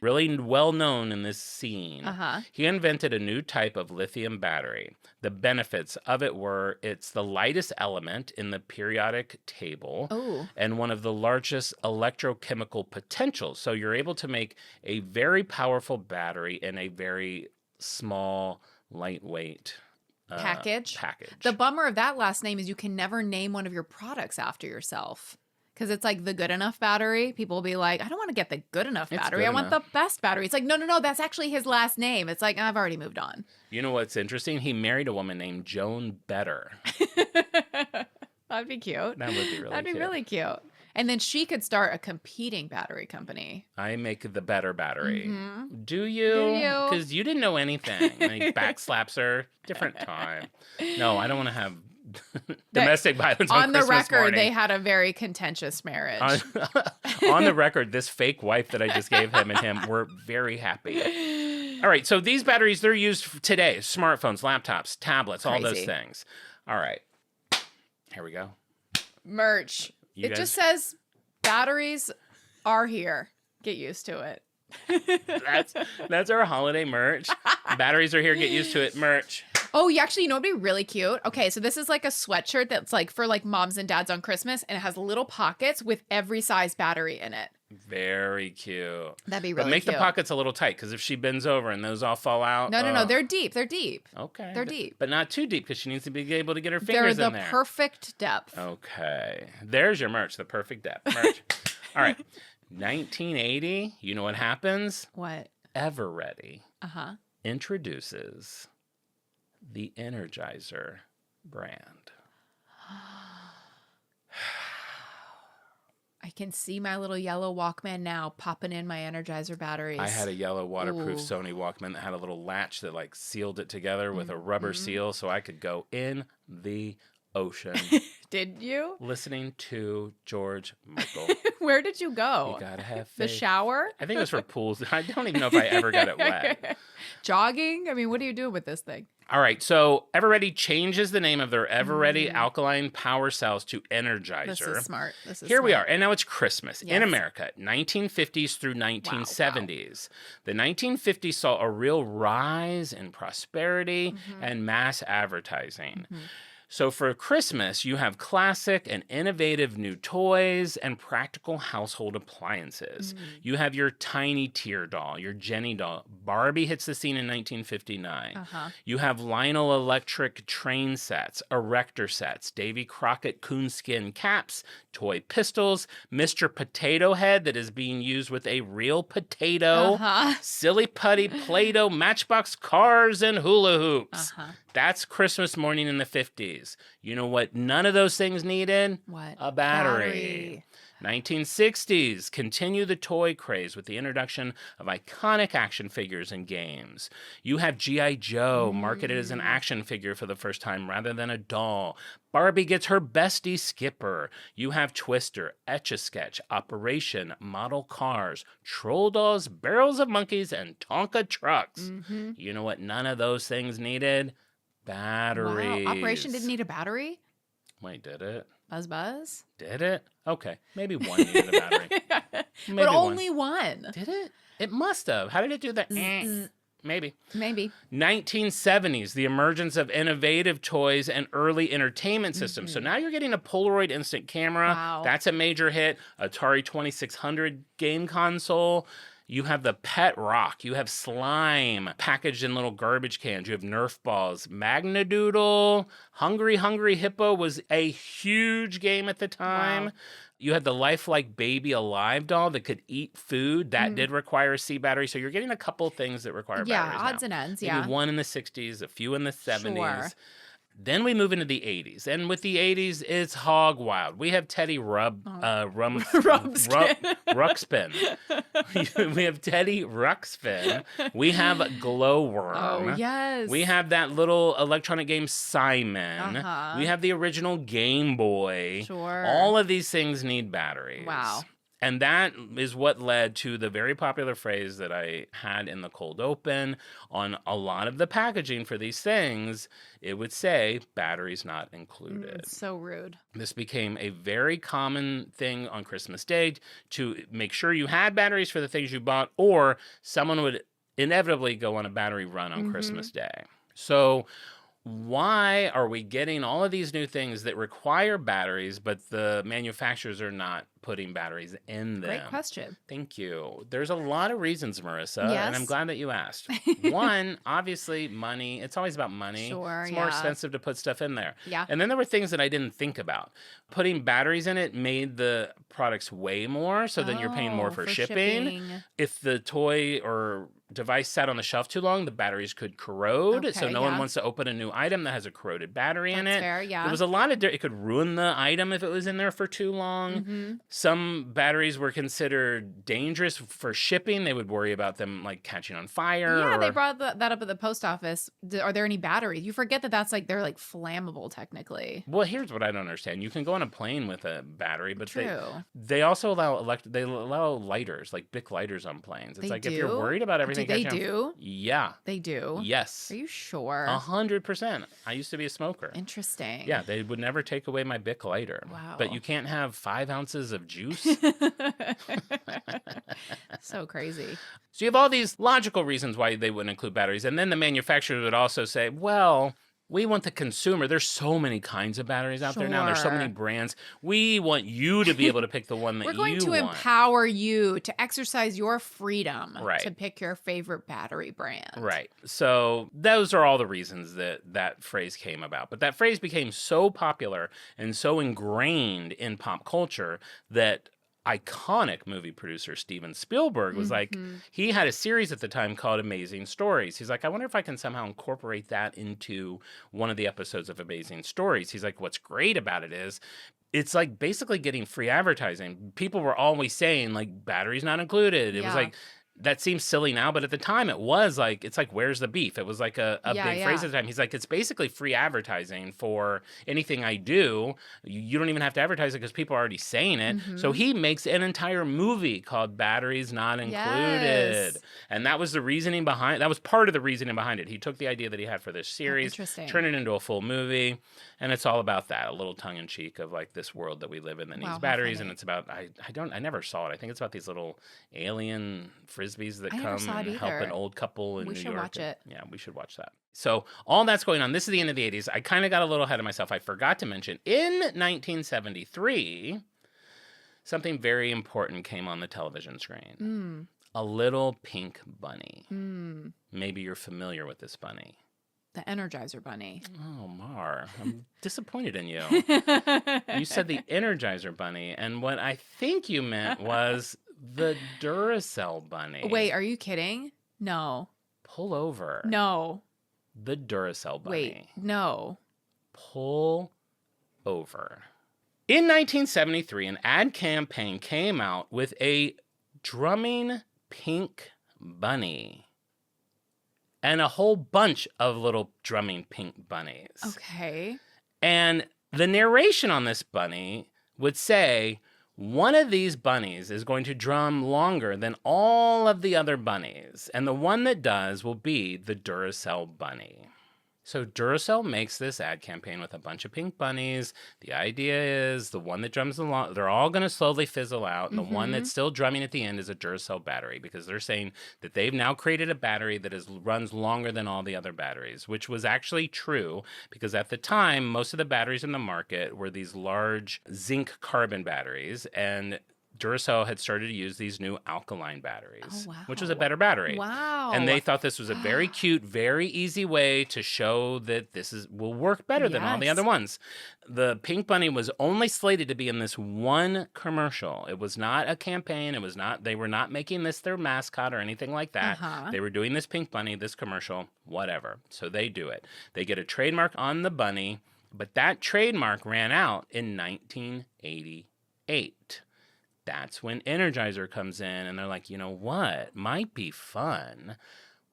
Really well known in this scene. Uh-huh. He invented a new type of lithium battery. The benefits of it were it's the lightest element in the periodic table Oh. and one of the largest electrochemical potentials. So you're able to make a very powerful battery in a very small, lightweight Package. package. The bummer of that last name is you can never name one of your products after yourself. Because it's like the good enough battery. People will be like, I don't want to get the good enough It's battery. good I want enough. the best battery. It's like, no, that's actually his last name. It's like, I've already moved on. You know what's interesting? He married a woman named Joan Better. That'd be cute. That would be really That'd be cute. really cute. And then she could start a competing battery company. I make the better battery. Mhm. Do you? Do you? Because you didn't know anything. And he backslaps her. Different time. No, I don't want to have domestic violence on On the Christmas record, morning. they had a very contentious marriage. On the record, this fake wife that I just gave him and him were very happy. All right, so these batteries, they're used today. Smartphones, laptops, tablets, all those Crazy. things. All right. Here we go. Merch. You It guys- just says batteries are here. Get used to it. That's our holiday merch. Batteries are here. Get used to it. Merch. Oh, you know what'd be really cute? Okay, so this is like a sweatshirt that's like for like moms and dads on Christmas, and it has little pockets with every size battery in it. Very cute. That'd be But really make cute. the pockets a little tight, because if she bends over and those all fall out. No. They're deep. They're deep. Okay. They're deep. But not too deep, because she needs to be able to get her They're fingers the in there. perfect depth. Okay. There's your merch, the perfect depth. Merch. All right. 1980, you know what happens? What? Ever Ready introduces the Energizer brand. I can see my little yellow Walkman now popping in my Energizer batteries. I had a yellow waterproof Ooh. Sony Walkman that had a little latch that like sealed it together with a rubber seal, so I could go in the ocean Did you? listening to George Michael. Where did you go? You gotta have The faith. shower? I think it was for pools. I don't even know if I ever got it wet. Jogging? I mean, what are you doing with this thing? All right, so Everready changes the name of their Everready alkaline power cells to Energizer. This is smart. This is Here we smart. are, and now it's Christmas in Yes. America, 1950s through 1970s. The 1950s saw a real rise in prosperity and mass advertising. So for Christmas, you have classic and innovative new toys and practical household appliances. You have your tiny tear doll, your Jenny doll. Barbie hits the scene in 1959. You have Lionel Electric train sets, erector sets, Davy Crockett coonskin caps, toy pistols, Mr. Potato Head that is being used with a real potato, silly putty, Play-Doh, Matchbox cars, and hula hoops. That's Christmas morning in the 50s. You know what none of those things needed? What? A battery. 1960s, continue the toy craze with the introduction of iconic action figures and games. You have G.I. Joe marketed as an action figure for the first time rather than a doll. Barbie gets her bestie Skipper. You have Twister, Etch-a-Sketch, Operation, model cars, troll dolls, barrels of monkeys, and Tonka trucks. You know what none of those things needed? Batteries. Wow. Operation didn't need a battery? Wait, did it? Buzz? Did it? Okay, maybe one needed a battery. Maybe But one. only one. Did it? It must have. How did it do that? Maybe. Maybe. 1970s, the emergence of innovative toys and early entertainment systems. So now you're getting a Polaroid instant camera. Wow. That's a major hit. Atari 2600 game console. You have the Pet Rock. You have slime packaged in little garbage cans. You have Nerf balls. Magnadoodle. Hungry Hungry Hippo was a huge game at the time. Wow. You had the lifelike Baby Alive doll that could eat food. That did require a C battery. So you're getting a couple things that require batteries Odds now. and ends, Maybe one in the 60s, a few in the 70s. Sure. Then we move into the 80s. And with the 80s, it's hog wild. We have Teddy Ruxpin. We have Teddy Ruxpin. We have Glowworm. Oh, yes. We have that little electronic game Simon. We have the original Game Boy. Sure. All of these things need batteries. Wow. And that is what led to the very popular phrase that I had in the cold open. On a lot of the packaging for these things, it would say batteries not included. It's so rude. This became a very common thing on Christmas Day to make sure you had batteries for the things you bought, or someone would inevitably go on a battery run on Christmas Day. So why are we getting all of these new things that require batteries, but the manufacturers are not putting batteries in them? Great question. Thank you. There's a lot of reasons, Marissa, and I'm Yes. glad that you asked. One, obviously, money. It's always about money. Sure, it's more yeah. expensive to put stuff in there. Yeah. And then there were things that I didn't think about. Putting batteries in it made the products weigh more, so then you're paying more for shipping. If the toy or device sat on the shelf too long, the batteries could corrode. So Okay, no one yeah. wants to open a new item that has a corroded battery in That's it. fair, yeah. There was a lot of it could ruin the item if it was in there for too long. Some batteries were considered dangerous for shipping. They would worry about them like catching on fire. Yeah, or... they brought that up at the post office. Are there any batteries? You forget that that's like they're like flammable technically. Well, here's what I don't understand. You can go on a plane with a battery, but True. they also allow they allow lighters, like Bic lighters on planes. It's They like if you're do? worried about everything Do they catching on- do? Yeah. They do. Yes. Are you sure? 100%. I used to be a smoker. Interesting. Yeah, they would never take away my Bic lighter. Wow. But you can't have 5 ounces of juice. So crazy. So you have all these logical reasons why they wouldn't include batteries. And then the manufacturers would also say, well, We want the consumer. There's so many kinds of batteries out there now. There's so many Sure. brands. We want you to be able to pick the one that We're going you to want. empower you to exercise your freedom Right. to pick your favorite battery brand. Right. So those are all the reasons that that phrase came about. But that phrase became so popular and so ingrained in pop culture that iconic movie producer Steven Spielberg was like, he had a series at the time called Amazing Stories. He's like, I wonder if I can somehow incorporate that into one of the episodes of Amazing Stories. He's like, what's great about it is it's like basically getting free advertising. People were always saying like batteries not included. It was Yeah. like, that seems silly now, but at the time it was like, it's like, where's the beef? It was like a Yeah, big yeah. phrase at the time. He's like, it's basically free advertising for anything I do. You don't even have to advertise it because people are already saying it. So he makes an entire movie called Batteries Not Included. Yes. And that was the reasoning behind, that was part of the reasoning behind it. He took the idea that he had for this series, interesting. turned it into a full movie. And it's all about that, a little tongue in cheek of like this world that we live in that Wow, needs how batteries. funny. And it's about, I never saw it. I think it's about these little alien frisbees that I never come saw it and help an either. old couple in We New should York. watch it. Yeah, we should watch that. So all that's going on. This is the end of the 80s. I kind of got a little ahead of myself. I forgot to mention in 1973, something very important came on the television screen. A little pink bunny. Maybe you're familiar with this bunny. The Energizer Bunny. Oh, Mar, I'm disappointed in you. You said the Energizer Bunny, and what I think you meant was the Duracell Bunny. Wait, are you kidding? No. Pull over. No. The Duracell Bunny. Wait, no. Pull over. In 1973, an ad campaign came out with a drumming pink bunny and a whole bunch of little drumming pink bunnies. Okay. And the narration on this bunny would say, one of these bunnies is going to drum longer than all of the other bunnies, and the one that does will be the Duracell bunny. So Duracell makes this ad campaign with a bunch of pink bunnies. The idea is the one that drums along, they're all going to slowly fizzle out. And the one that's still drumming at the end is a Duracell battery, because they're saying that they've now created a battery that runs longer than all the other batteries, which was actually true because at the time, most of the batteries in the market were these large zinc carbon batteries, and Duracell had started to use these new alkaline batteries, which was a better battery. Wow. And they thought this was a very cute, very easy way to show that will work better than all the Yes. other ones. The pink bunny was only slated to be in this one commercial. It was not a campaign. They were not making this their mascot or anything like that. They were doing this pink bunny, this commercial, whatever. So they do it. They get a trademark on the bunny, but that trademark ran out in 1988. That's when Energizer comes in and they're like, you know what? Might be fun.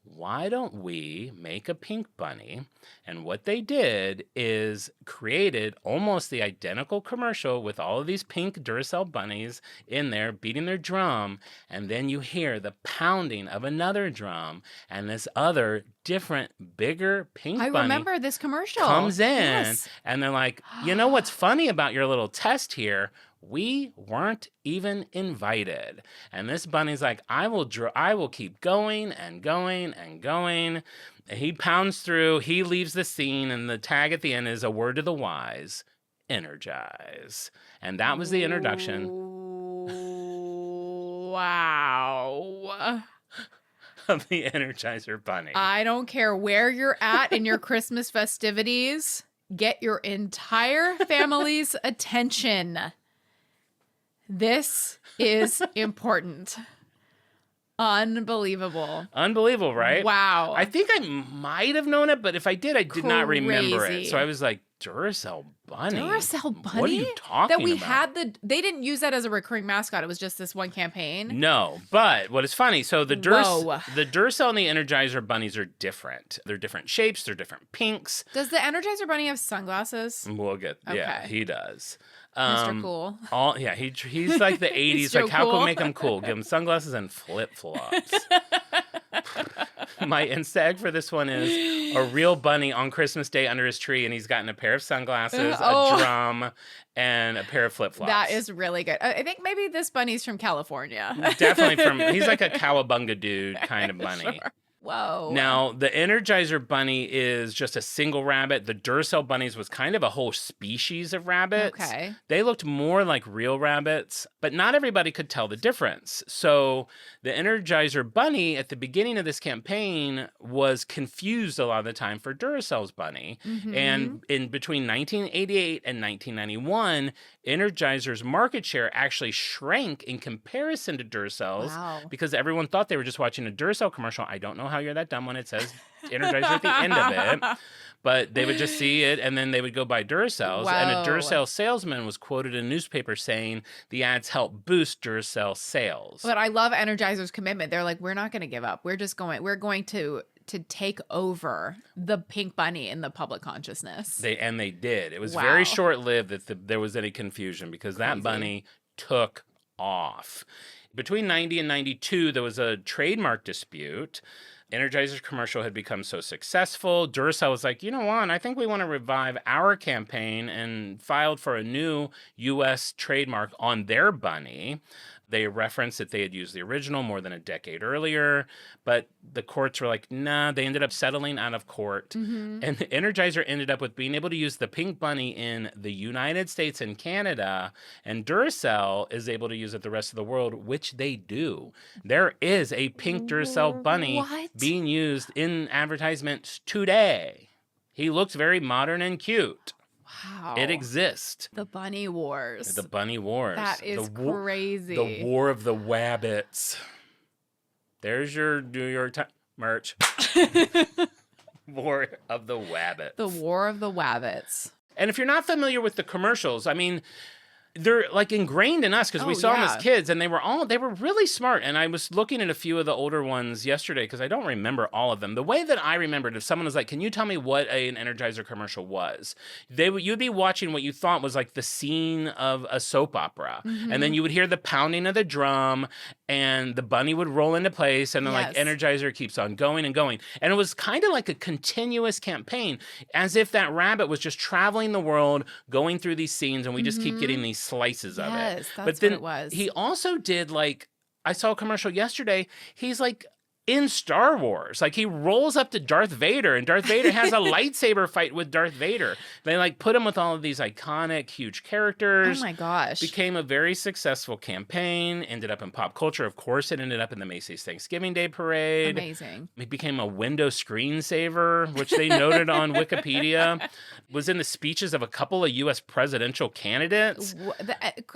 Why don't we make a pink bunny? And what they did is created almost the identical commercial with all of these pink Duracell bunnies in there beating their drum. And then you hear the pounding of another drum and this other different, bigger pink I bunny remember this commercial. comes in Yes. and they're like, you know what's funny about your little test here? We weren't even invited. And this bunny's like, I will keep going and going and going. And he pounds through, he leaves the scene, and the tag at the end is a word to the wise, energize. And that was the introduction Wow. of the Energizer Bunny. I don't care where you're at in your Christmas festivities. Get your entire family's attention. This is important. Unbelievable. Unbelievable, right? Wow. I think I might have known it, but if I did, I did not remember it. Crazy. So I was like, Duracell Bunny? Duracell Bunny? What are you talking that we about? they didn't use that as a recurring mascot. It was just this one campaign. No, but what is funny, so the Whoa. Duracell and the Energizer bunnies are different. They're different shapes, they're different pinks. Does the Energizer Bunny have sunglasses? We'll get, yeah, Okay. he does. Mr. Cool. He's like the 80s, so like how can cool. we make him cool? Give him sunglasses and flip-flops. My Insta egg for this one is a real bunny on Christmas Day under his tree, and he's gotten a pair of sunglasses, Oh. a drum, and a pair of flip-flops. That is really good. I think maybe this bunny's from California. Definitely he's like a cowabunga dude kind of bunny. Sure. Whoa. Now, the Energizer Bunny is just a single rabbit. The Duracell bunnies was kind of a whole species of rabbits. Okay. They looked more like real rabbits, but not everybody could tell the difference. So the Energizer Bunny at the beginning of this campaign was confused a lot of the time for Duracell's bunny. And in between 1988 and 1991, Energizer's market share actually shrank in comparison to Duracell's Wow. because everyone thought they were just watching a Duracell commercial. I don't know how you're that dumb when it says Energizer at the end of it, but they would just see it and then they would go buy Duracells. And a Whoa. Duracell salesman was quoted in a newspaper saying the ads help boost Duracell sales. But I love Energizer's commitment. They're like, we're not going to give up. We're going to take over the pink bunny in the public consciousness. They did. It was Wow. very short-lived that there was any confusion because that Crazy. bunny took off. Between 90 and 92, there was a trademark dispute. Energizer's commercial had become so successful. Duracell was like, you know what? I think we want to revive our campaign and filed for a new U.S. trademark on their bunny. They referenced that they had used the original more than a decade earlier, but the courts were like, nah, they ended up settling out of court. And Energizer ended up with being able to use the pink bunny in the United States and Canada, and Duracell is able to use it the rest of the world, which they do. There is a pink Duracell bunny What? being used in advertisements today. He looks very modern and cute. Wow. It exists. The Bunny Wars. The Bunny Wars. That is crazy. The War of the Wabbits. There's your New York Times merch. War of the Wabbits. The War of the Wabbits. And if you're not familiar with the commercials, I mean, they're like ingrained in us because we Oh, saw them as yeah. kids and they were really smart. And I was looking at a few of the older ones yesterday because I don't remember all of them. The way that I remembered, if someone was like, can you tell me what an Energizer commercial was? You'd be watching what you thought was like the scene of a soap opera. And then you would hear the pounding of the drum and the bunny would roll into place and then like Yes. Energizer keeps on going and going. And it was kind of like a continuous campaign as if that rabbit was just traveling the world, going through these scenes and we just keep getting these slices of it. Yes, that's But then what it was. he also did like, I saw a commercial yesterday. He's like in Star Wars. Like he rolls up to Darth Vader and Darth Vader has a lightsaber fight with Darth Vader. They like put him with all of these iconic, huge characters. Oh my gosh. Became a very successful campaign, ended up in pop culture. Of course, it ended up in the Macy's Thanksgiving Day Parade. Amazing. It became a window screensaver, which they noted on Wikipedia. Was in the speeches of a couple of U.S. presidential candidates.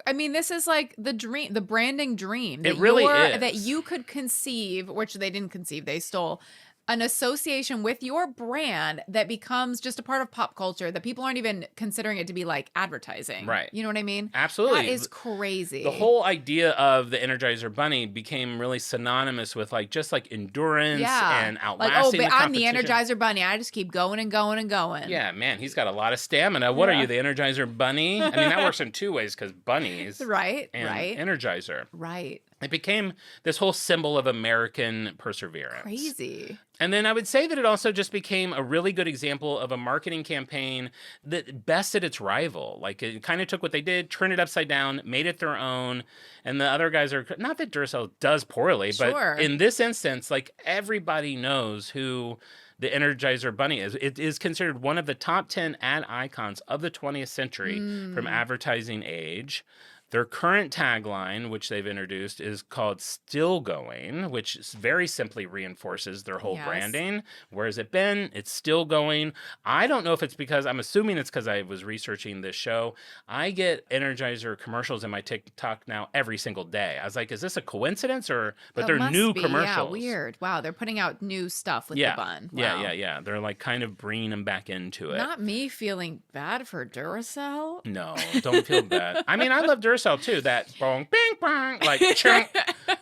I mean, this is like the dream, the branding dream. It really is. That you could conceive, which they didn't conceive, they stole, an association with your brand that becomes just a part of pop culture that people aren't even considering it to be like advertising. Right. You know what I mean? Absolutely. That is crazy. The whole idea of the Energizer Bunny became really synonymous with like just like endurance and like, outlasting but the I'm the competition. Energizer Bunny. I just keep going and going and going. Yeah, man, he's got a lot of stamina. What are Yeah. you, the Energizer Bunny? I mean, that works in two ways because bunnies Right. and right. Energizer. right. It became this whole symbol of American perseverance. Crazy. And then I would say that it also just became a really good example of a marketing campaign that bested its rival. Like it kind of took what they did, turned it upside down, made it their own. And the other guys are, not that Duracell does poorly, Sure. but in this instance, like everybody knows who the Energizer Bunny is. It is considered one of the top 10 ad icons of the 20th century from advertising age. Their current tagline, which they've introduced, is called Still Going, which very simply reinforces their whole Yes. branding. Where has it been? It's still going. I don't know if it's because, I'm assuming it's because I was researching this show. I get Energizer commercials in my TikTok now every single day. I was like, is this a coincidence or, but That they're must new be. commercials. Yeah, weird. Wow, they're putting out new stuff with Yeah. the bun. Yeah, Wow. yeah. They're like kind of bringing them back into it. Not me feeling bad for Duracell. No, don't feel bad. I mean, I love Duracell too. That bong, bing, bong, like chunk.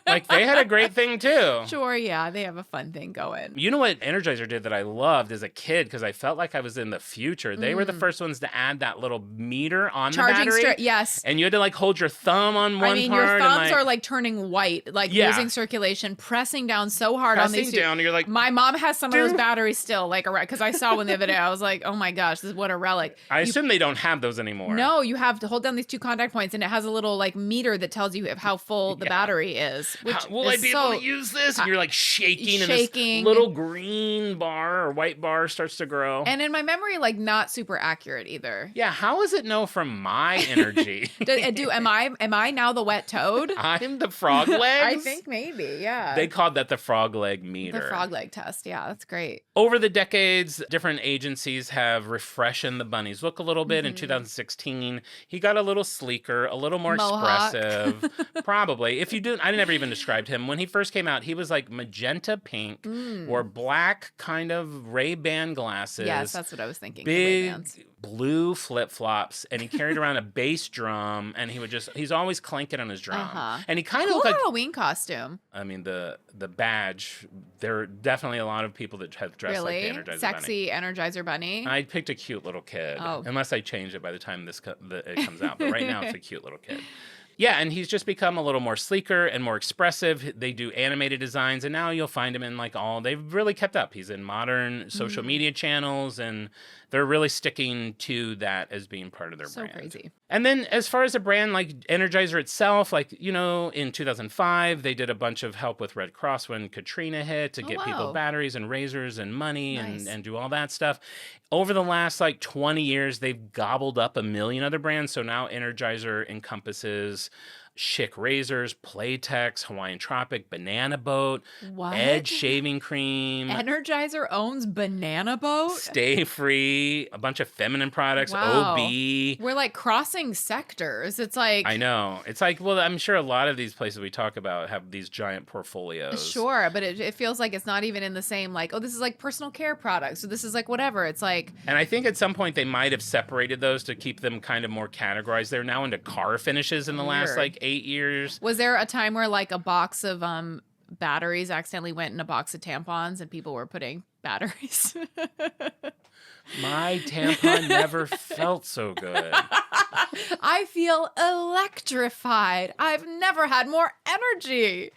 Like they had a great thing too. Sure, yeah, they have a fun thing going. You know what Energizer did that I loved as a kid because I felt like I was in the future? They were the first ones to add that little meter on the Charging battery. yes. And you had to like hold your thumb on one I mean, part. your and, thumbs like, are like turning white, like Yeah. losing circulation, pressing down so hard on pressing these. down. And you're like, My mom has some of those Dude. batteries still, like, because I saw one the other day. I was like, oh my gosh, this is what a relic. I assume they don't have those anymore. No, you have to hold down these two contact points, and it has a little like meter that tells you how full the Yeah. battery is. glasses. Which Will I be able to use this? And you're like shaking, and this little green bar or white bar starts to grow. And in my memory, like not super accurate either. Yeah, how does it know from my energy? Am I now the wet toad? I'm the frog legs? I think maybe, yeah. They called that the frog leg meter. The frog leg test, yeah, that's great. Over the decades, different agencies have refreshened the bunny's look a little bit. In 2016, he got a little sleeker, a little more Mohawk. expressive. Probably. If you do, I never even described him. When he first came out, he was like magenta pink, wore black kind of Ray-Ban glasses. Yes, that's what I was thinking. Big blue flip-flops, and he carried around a bass drum, and he's always clanking on his drum. And he kind of cool looked like Halloween costume. I mean, the badge, there are definitely a lot of people that have dressed like the Energizer Bunny. Sexy Energizer Bunny. I picked a cute little kid, Oh. unless I change it by the time it comes out. But right now, it's a cute little kid. Yeah, and he's just become a little more sleeker and more expressive. They do animated designs, and now you'll find him in they've really kept up. He's in modern social media channels, and they're really sticking to that as being part of their brand. So crazy. And then as far as a brand like Energizer itself, in 2005, they did a bunch of help with Red Cross when Katrina hit to get people batteries and razors and money and do all that stuff. Over the last 20 years, they've gobbled up a million other brands. So now Energizer encompasses Schick razors, Playtex, Hawaiian Tropic, Banana Boat, Edge shaving cream. Energizer owns Banana Boat? Stay Free, a bunch of feminine products, Wow. OB. We're like crossing sectors. It's like... I know. It's like, well, I'm sure a lot of these places we talk about have these giant portfolios. Sure, but it feels like it's not even in the same, this is like personal care products, so this is like whatever. It's like... And I think at some point they might have separated those to keep them kind of more categorized. They're now into car finishes in the last 8 years. Was there a time where a box of batteries accidentally went in a box of tampons and people were putting batteries? My tampon never felt so good. I feel electrified. I've never had more energy.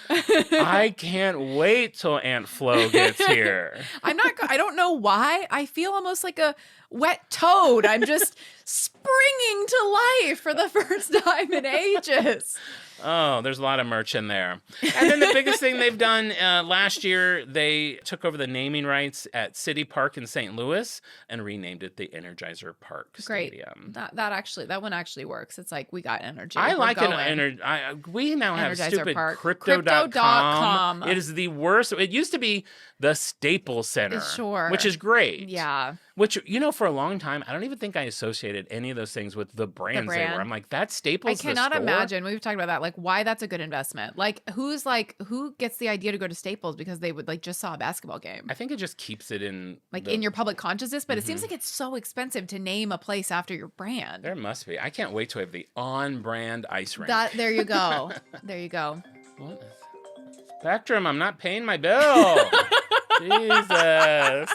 I can't wait till Aunt Flo gets here. I don't know why. I feel almost like a wet toad. I'm just springing to life for the first time in ages. Oh, there's a lot of merch in there. And then the biggest thing they've done last year, they took over the naming rights at City Park in St. Louis and renamed it the Energizer Park Stadium. That one actually works. It's like we got energy. I like we now have Energizer stupid Park. Crypto.com. It is the worst. It used to be the Staples Center, which is great. Yeah. Which, for a long time, I don't even think I associated any of those things with the brands they were. I'm like, that's Staples. I cannot imagine. We've talked about that. Why that's a good investment. Who gets the idea to go to Staples because they would just saw a basketball game? I think it just keeps it in in your public consciousness, but it seems like it's so expensive to name a place after your brand. There must be. I can't wait to have the on-brand ice rink. There you go. There you go. What? Spectrum, I'm not paying my bill. Jesus.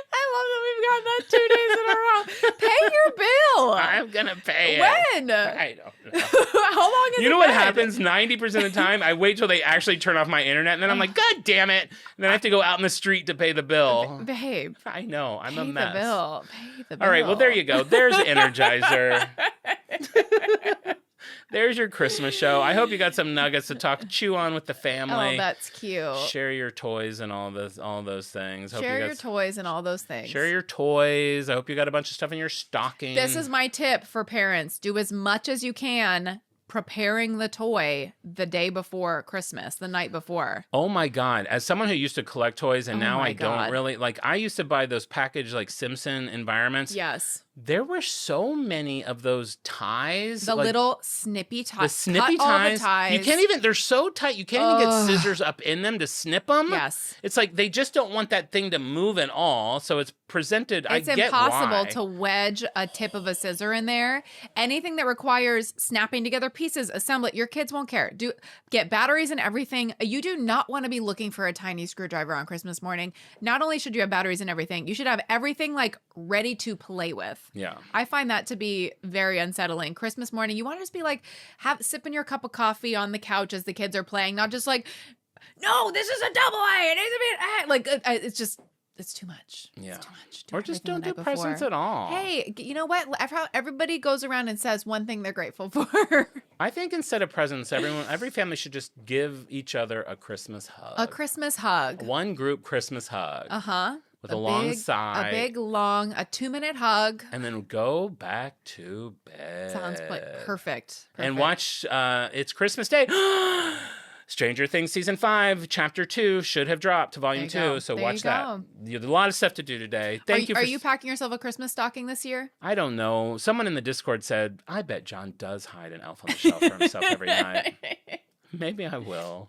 I love that we've gotten that 2 days in a row. Pay your bill. I'm going to pay it. When? I don't know. How long is it? You know what happens 90% of the time? I wait till they actually turn off my internet, and then I'm like, God damn it. And then I have to go out in the street to pay the bill. Babe. I know. I'm a mess. Pay the bill. All right. Well, there you go. There's Energizer. There's your Christmas show. I hope you got some nuggets to chew on with the family. Oh, that's cute. Share your toys and all those things. Share your toys and all those things. Share your toys. I hope you got a bunch of stuff in your stocking. This is my tip for parents. Do as much as you can preparing the toy the day before Christmas, the night before. Oh my God. As someone who used to collect toys and now I God. don't really, I used to buy those packaged Simpson environments. Yes. There were so many of those ties. The little snippy ties. The snippy ties. You can't even, they're so tight. You can't even get scissors up in them to snip them. Yes. It's like they just don't want that thing to move at all. So it's presented. It's impossible to wedge a tip of a scissor in there. Anything that requires snapping together pieces, assemble it. Your kids won't care. Get batteries and everything. You do not want to be looking for a tiny screwdriver on Christmas morning. Not only should you have batteries and everything, you should have everything ready to play with. Yeah. I find that to be very unsettling. Christmas morning, you want to just be sipping your cup of coffee on the couch as the kids are playing, not just no, this is a double A. It needs to be an A. It's just it's too much. Yeah. It's too much. Do Or just everything don't the do night presents before. at all. Hey, you know what? Everybody goes around and says one thing they're grateful for. I think instead of presents, every family should just give each other a Christmas hug. A Christmas hug. One group Christmas hug. Uh-huh. With a long big, sigh. A big, long, a 2-minute hug. And then go back to bed. Sounds perfect. And watch It's Christmas Day. Stranger Things Season 5, Chapter 2 should have dropped to Volume 2, so watch that. You have a lot of stuff to do today. Thank you. Are you packing yourself a Christmas stocking this year? I don't know. Someone in the Discord said, I bet John does hide an elf on the shelf for himself every night. Maybe I will.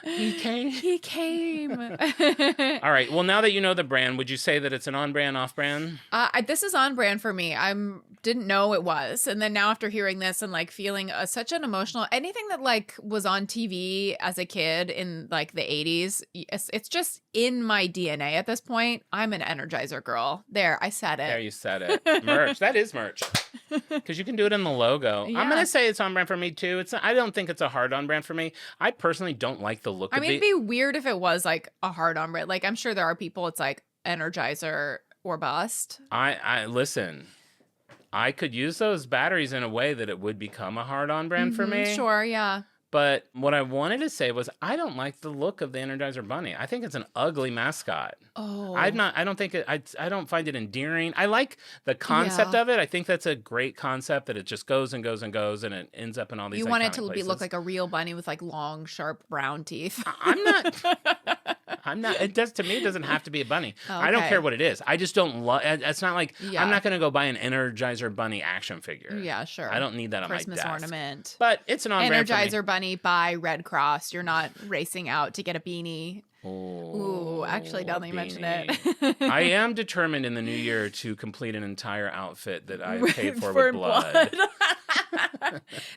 He came. He came. All right. Well, now that you know the brand, would you say that it's an on-brand, off-brand? This is on brand for me. Didn't know it was, and then now after hearing this and like feeling such an emotional anything that like was on TV as a kid in like the 80s, it's just in my DNA at this point. I'm an Energizer girl. There, I said it. There, you said it. Merch. That is merch. Because you can do it in the logo. Yeah. I'm going to say it's on brand for me, too. I don't think it's a hard on brand for me. I personally don't like the look of it. It'd be weird if it was like a hard on brand. Like, I'm sure there are people it's like Energizer or bust. I listen. I could use those batteries in a way that it would become a hard on brand for me. Sure, yeah. But what I wanted to say was I don't like the look of the Energizer Bunny. I think it's an ugly mascot. Oh. I don't find it endearing. I like the concept of it. I think that's a great concept that it just goes and goes and goes and it ends up in all these You want it iconic to places. look like a real bunny with like long, sharp brown teeth. I'm not. It does to me. It doesn't have to be a bunny. I don't care what it is. I just don't love. It's not like I'm not going to go buy an Energizer Bunny action figure. Yeah, sure. I don't need that on Christmas my desk. ornament. But it's an on-brand Energizer Bunny by Red Cross. You're not racing out to get a beanie. Ooh, actually, now that you mention it. I am determined in the new year to complete an entire outfit that I paid for with blood.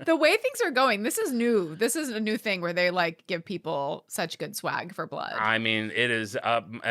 The way things are going, this is new. This is a new thing where they like give people such good swag for blood. I mean, it is.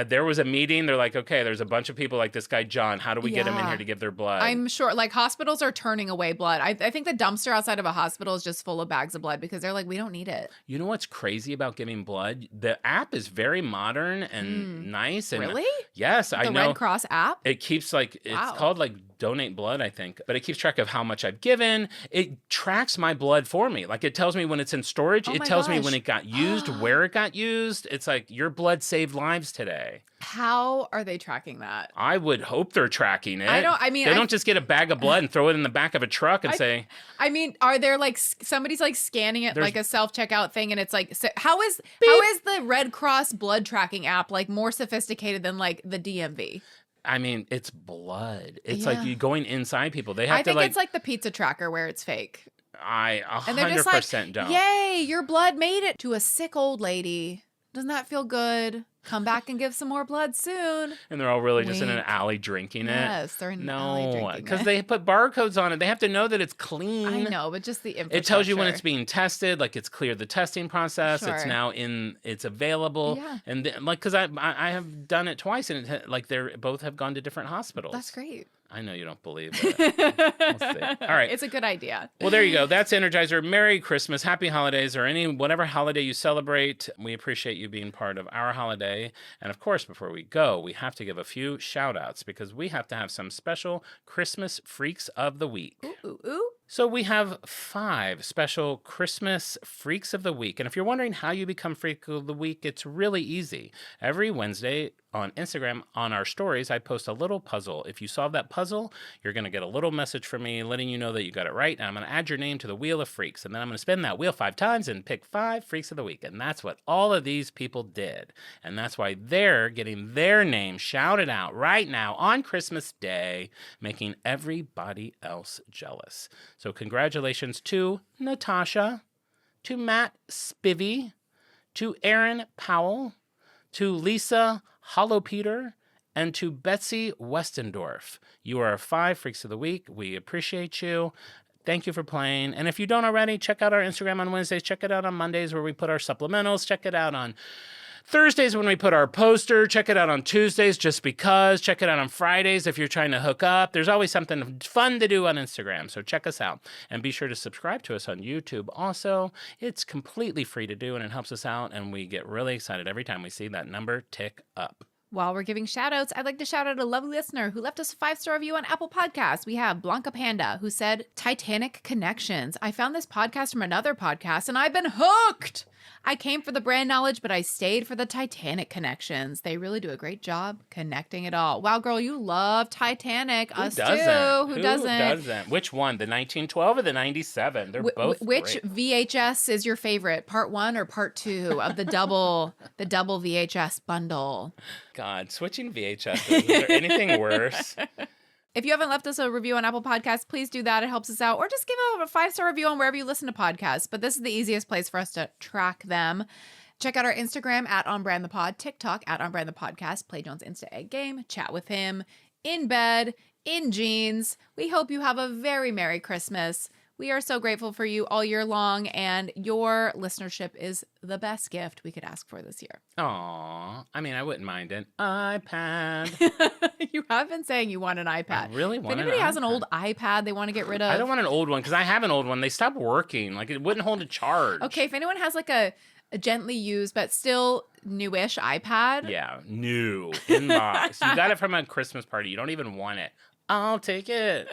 There was a meeting. They're like, okay, there's a bunch of people like this guy John. How do we get him in here to give their blood? I'm sure, like hospitals are turning away blood. I think the dumpster outside of a hospital is just full of bags of blood because they're like, we don't need it. You know what's crazy about giving blood? The app is very modern and nice. And really? Yes, I know. The Red Cross app? It keeps it's called like Donate Blood, I think, but it keeps track of how much I've given. It tracks my blood for me. Like it tells me when it's in storage. It tells me when it got used, where it got used. It's like your blood saved lives today. How are they tracking that? I would hope they're tracking it. They don't just get a bag of blood and throw it in the back of a truck and say. I mean, are there like somebody's like scanning it like a self-checkout thing, and it's like, how is the Red Cross blood tracking app like more sophisticated than like the DMV? I mean, it's blood. It's like you going inside people. They have I think it's like the pizza tracker where it's fake. I 100% don't. Yay, your blood made it to a sick old lady. Doesn't that feel good? Come back and give some more blood soon. And they're all really just in an alley drinking it. Yes, they're in an alley drinking it. Because they put barcodes on it. They have to know that it's clean. I know, but just the infrastructure. It tells you when it's being tested, like it's cleared the testing process. Sure. It's now it's available. Yeah. And like, because I have done it twice, and they're both have gone to different hospitals. That's great. I know you don't believe it. We'll see. All right. It's a good idea. Well, there you go. That's Energizer. Merry Christmas, Happy Holidays, or whatever holiday you celebrate. We appreciate you being part of our holiday. And of course, before we go, we have to give a few shout outs because we have to have some special Christmas Freaks of the Week. Ooh, ooh, ooh. So we have 5 special Christmas Freaks of the Week. And if you're wondering how you become Freak of the Week, it's really easy. Every Wednesday on Instagram, on our stories, I post a little puzzle. If you solve that puzzle, you're going to get a little message from me letting you know that you got it right. And I'm going to add your name to the Wheel of Freaks. And then I'm going to spin that wheel 5 times and pick 5 Freaks of the Week. And that's what all of these people did. And that's why they're getting their name shouted out right now on Christmas Day, making everybody else jealous. So congratulations to Natasha, to Matt Spivey, to Aaron Powell, to Lisa Hollow Peter, and to Betsy Westendorf. You are 5 Freaks of the Week. We appreciate you. Thank you for playing. And if you don't already, check out our Instagram on Wednesdays. Check it out on Mondays where we put our supplementals. Check it out on Thursdays when we put our poster. Check it out on Tuesdays just because. Check it out on Fridays if you're trying to hook up. There's always something fun to do on Instagram, so check us out. And be sure to subscribe to us on YouTube also. It's completely free to do, and it helps us out, and we get really excited every time we see that number tick up. While we're giving shout outs, I'd like to shout out a lovely listener who left us a 5-star review on Apple Podcasts. We have Blanca Panda, who said, Titanic Connections. I found this podcast from another podcast and I've been hooked. I came for the brand knowledge, but I stayed for the Titanic connections. They really do a great job connecting it all. Wow, girl, you love Titanic. Who Us doesn't? too. Who doesn't? Which one? The 1912 or the 97? They're both Which great. VHS is your favorite? Part 1 or part 2 of the double VHS bundle? God, switching VHS. Is there anything worse? If you haven't left us a review on Apple Podcasts, please do that. It helps us out. Or just give a 5-star review on wherever you listen to podcasts. But this is the easiest place for us to track them. Check out our Instagram at OnBrandThePod, TikTok at OnBrandThePodcast, play John's Insta Egg game, chat with him in bed, in jeans. We hope you have a very Merry Christmas. We are so grateful for you all year long, and your listenership is the best gift we could ask for this year. Aw, I mean, I wouldn't mind an iPad. You have been saying you want an iPad. I really want If anybody an has an iPad. old iPad they want to get rid of. I don't want an old one because I have an old one. They stopped working. Like, it wouldn't hold a charge. Okay, if anyone has like a gently used but still newish iPad. Yeah, new inbox. You got it from a Christmas party. You don't even want it. I'll take it.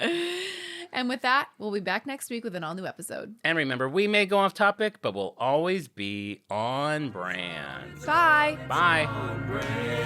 And with that, we'll be back next week with an all-new episode. And remember, we may go off topic, but we'll always be on brand. Bye. Bye. On brand.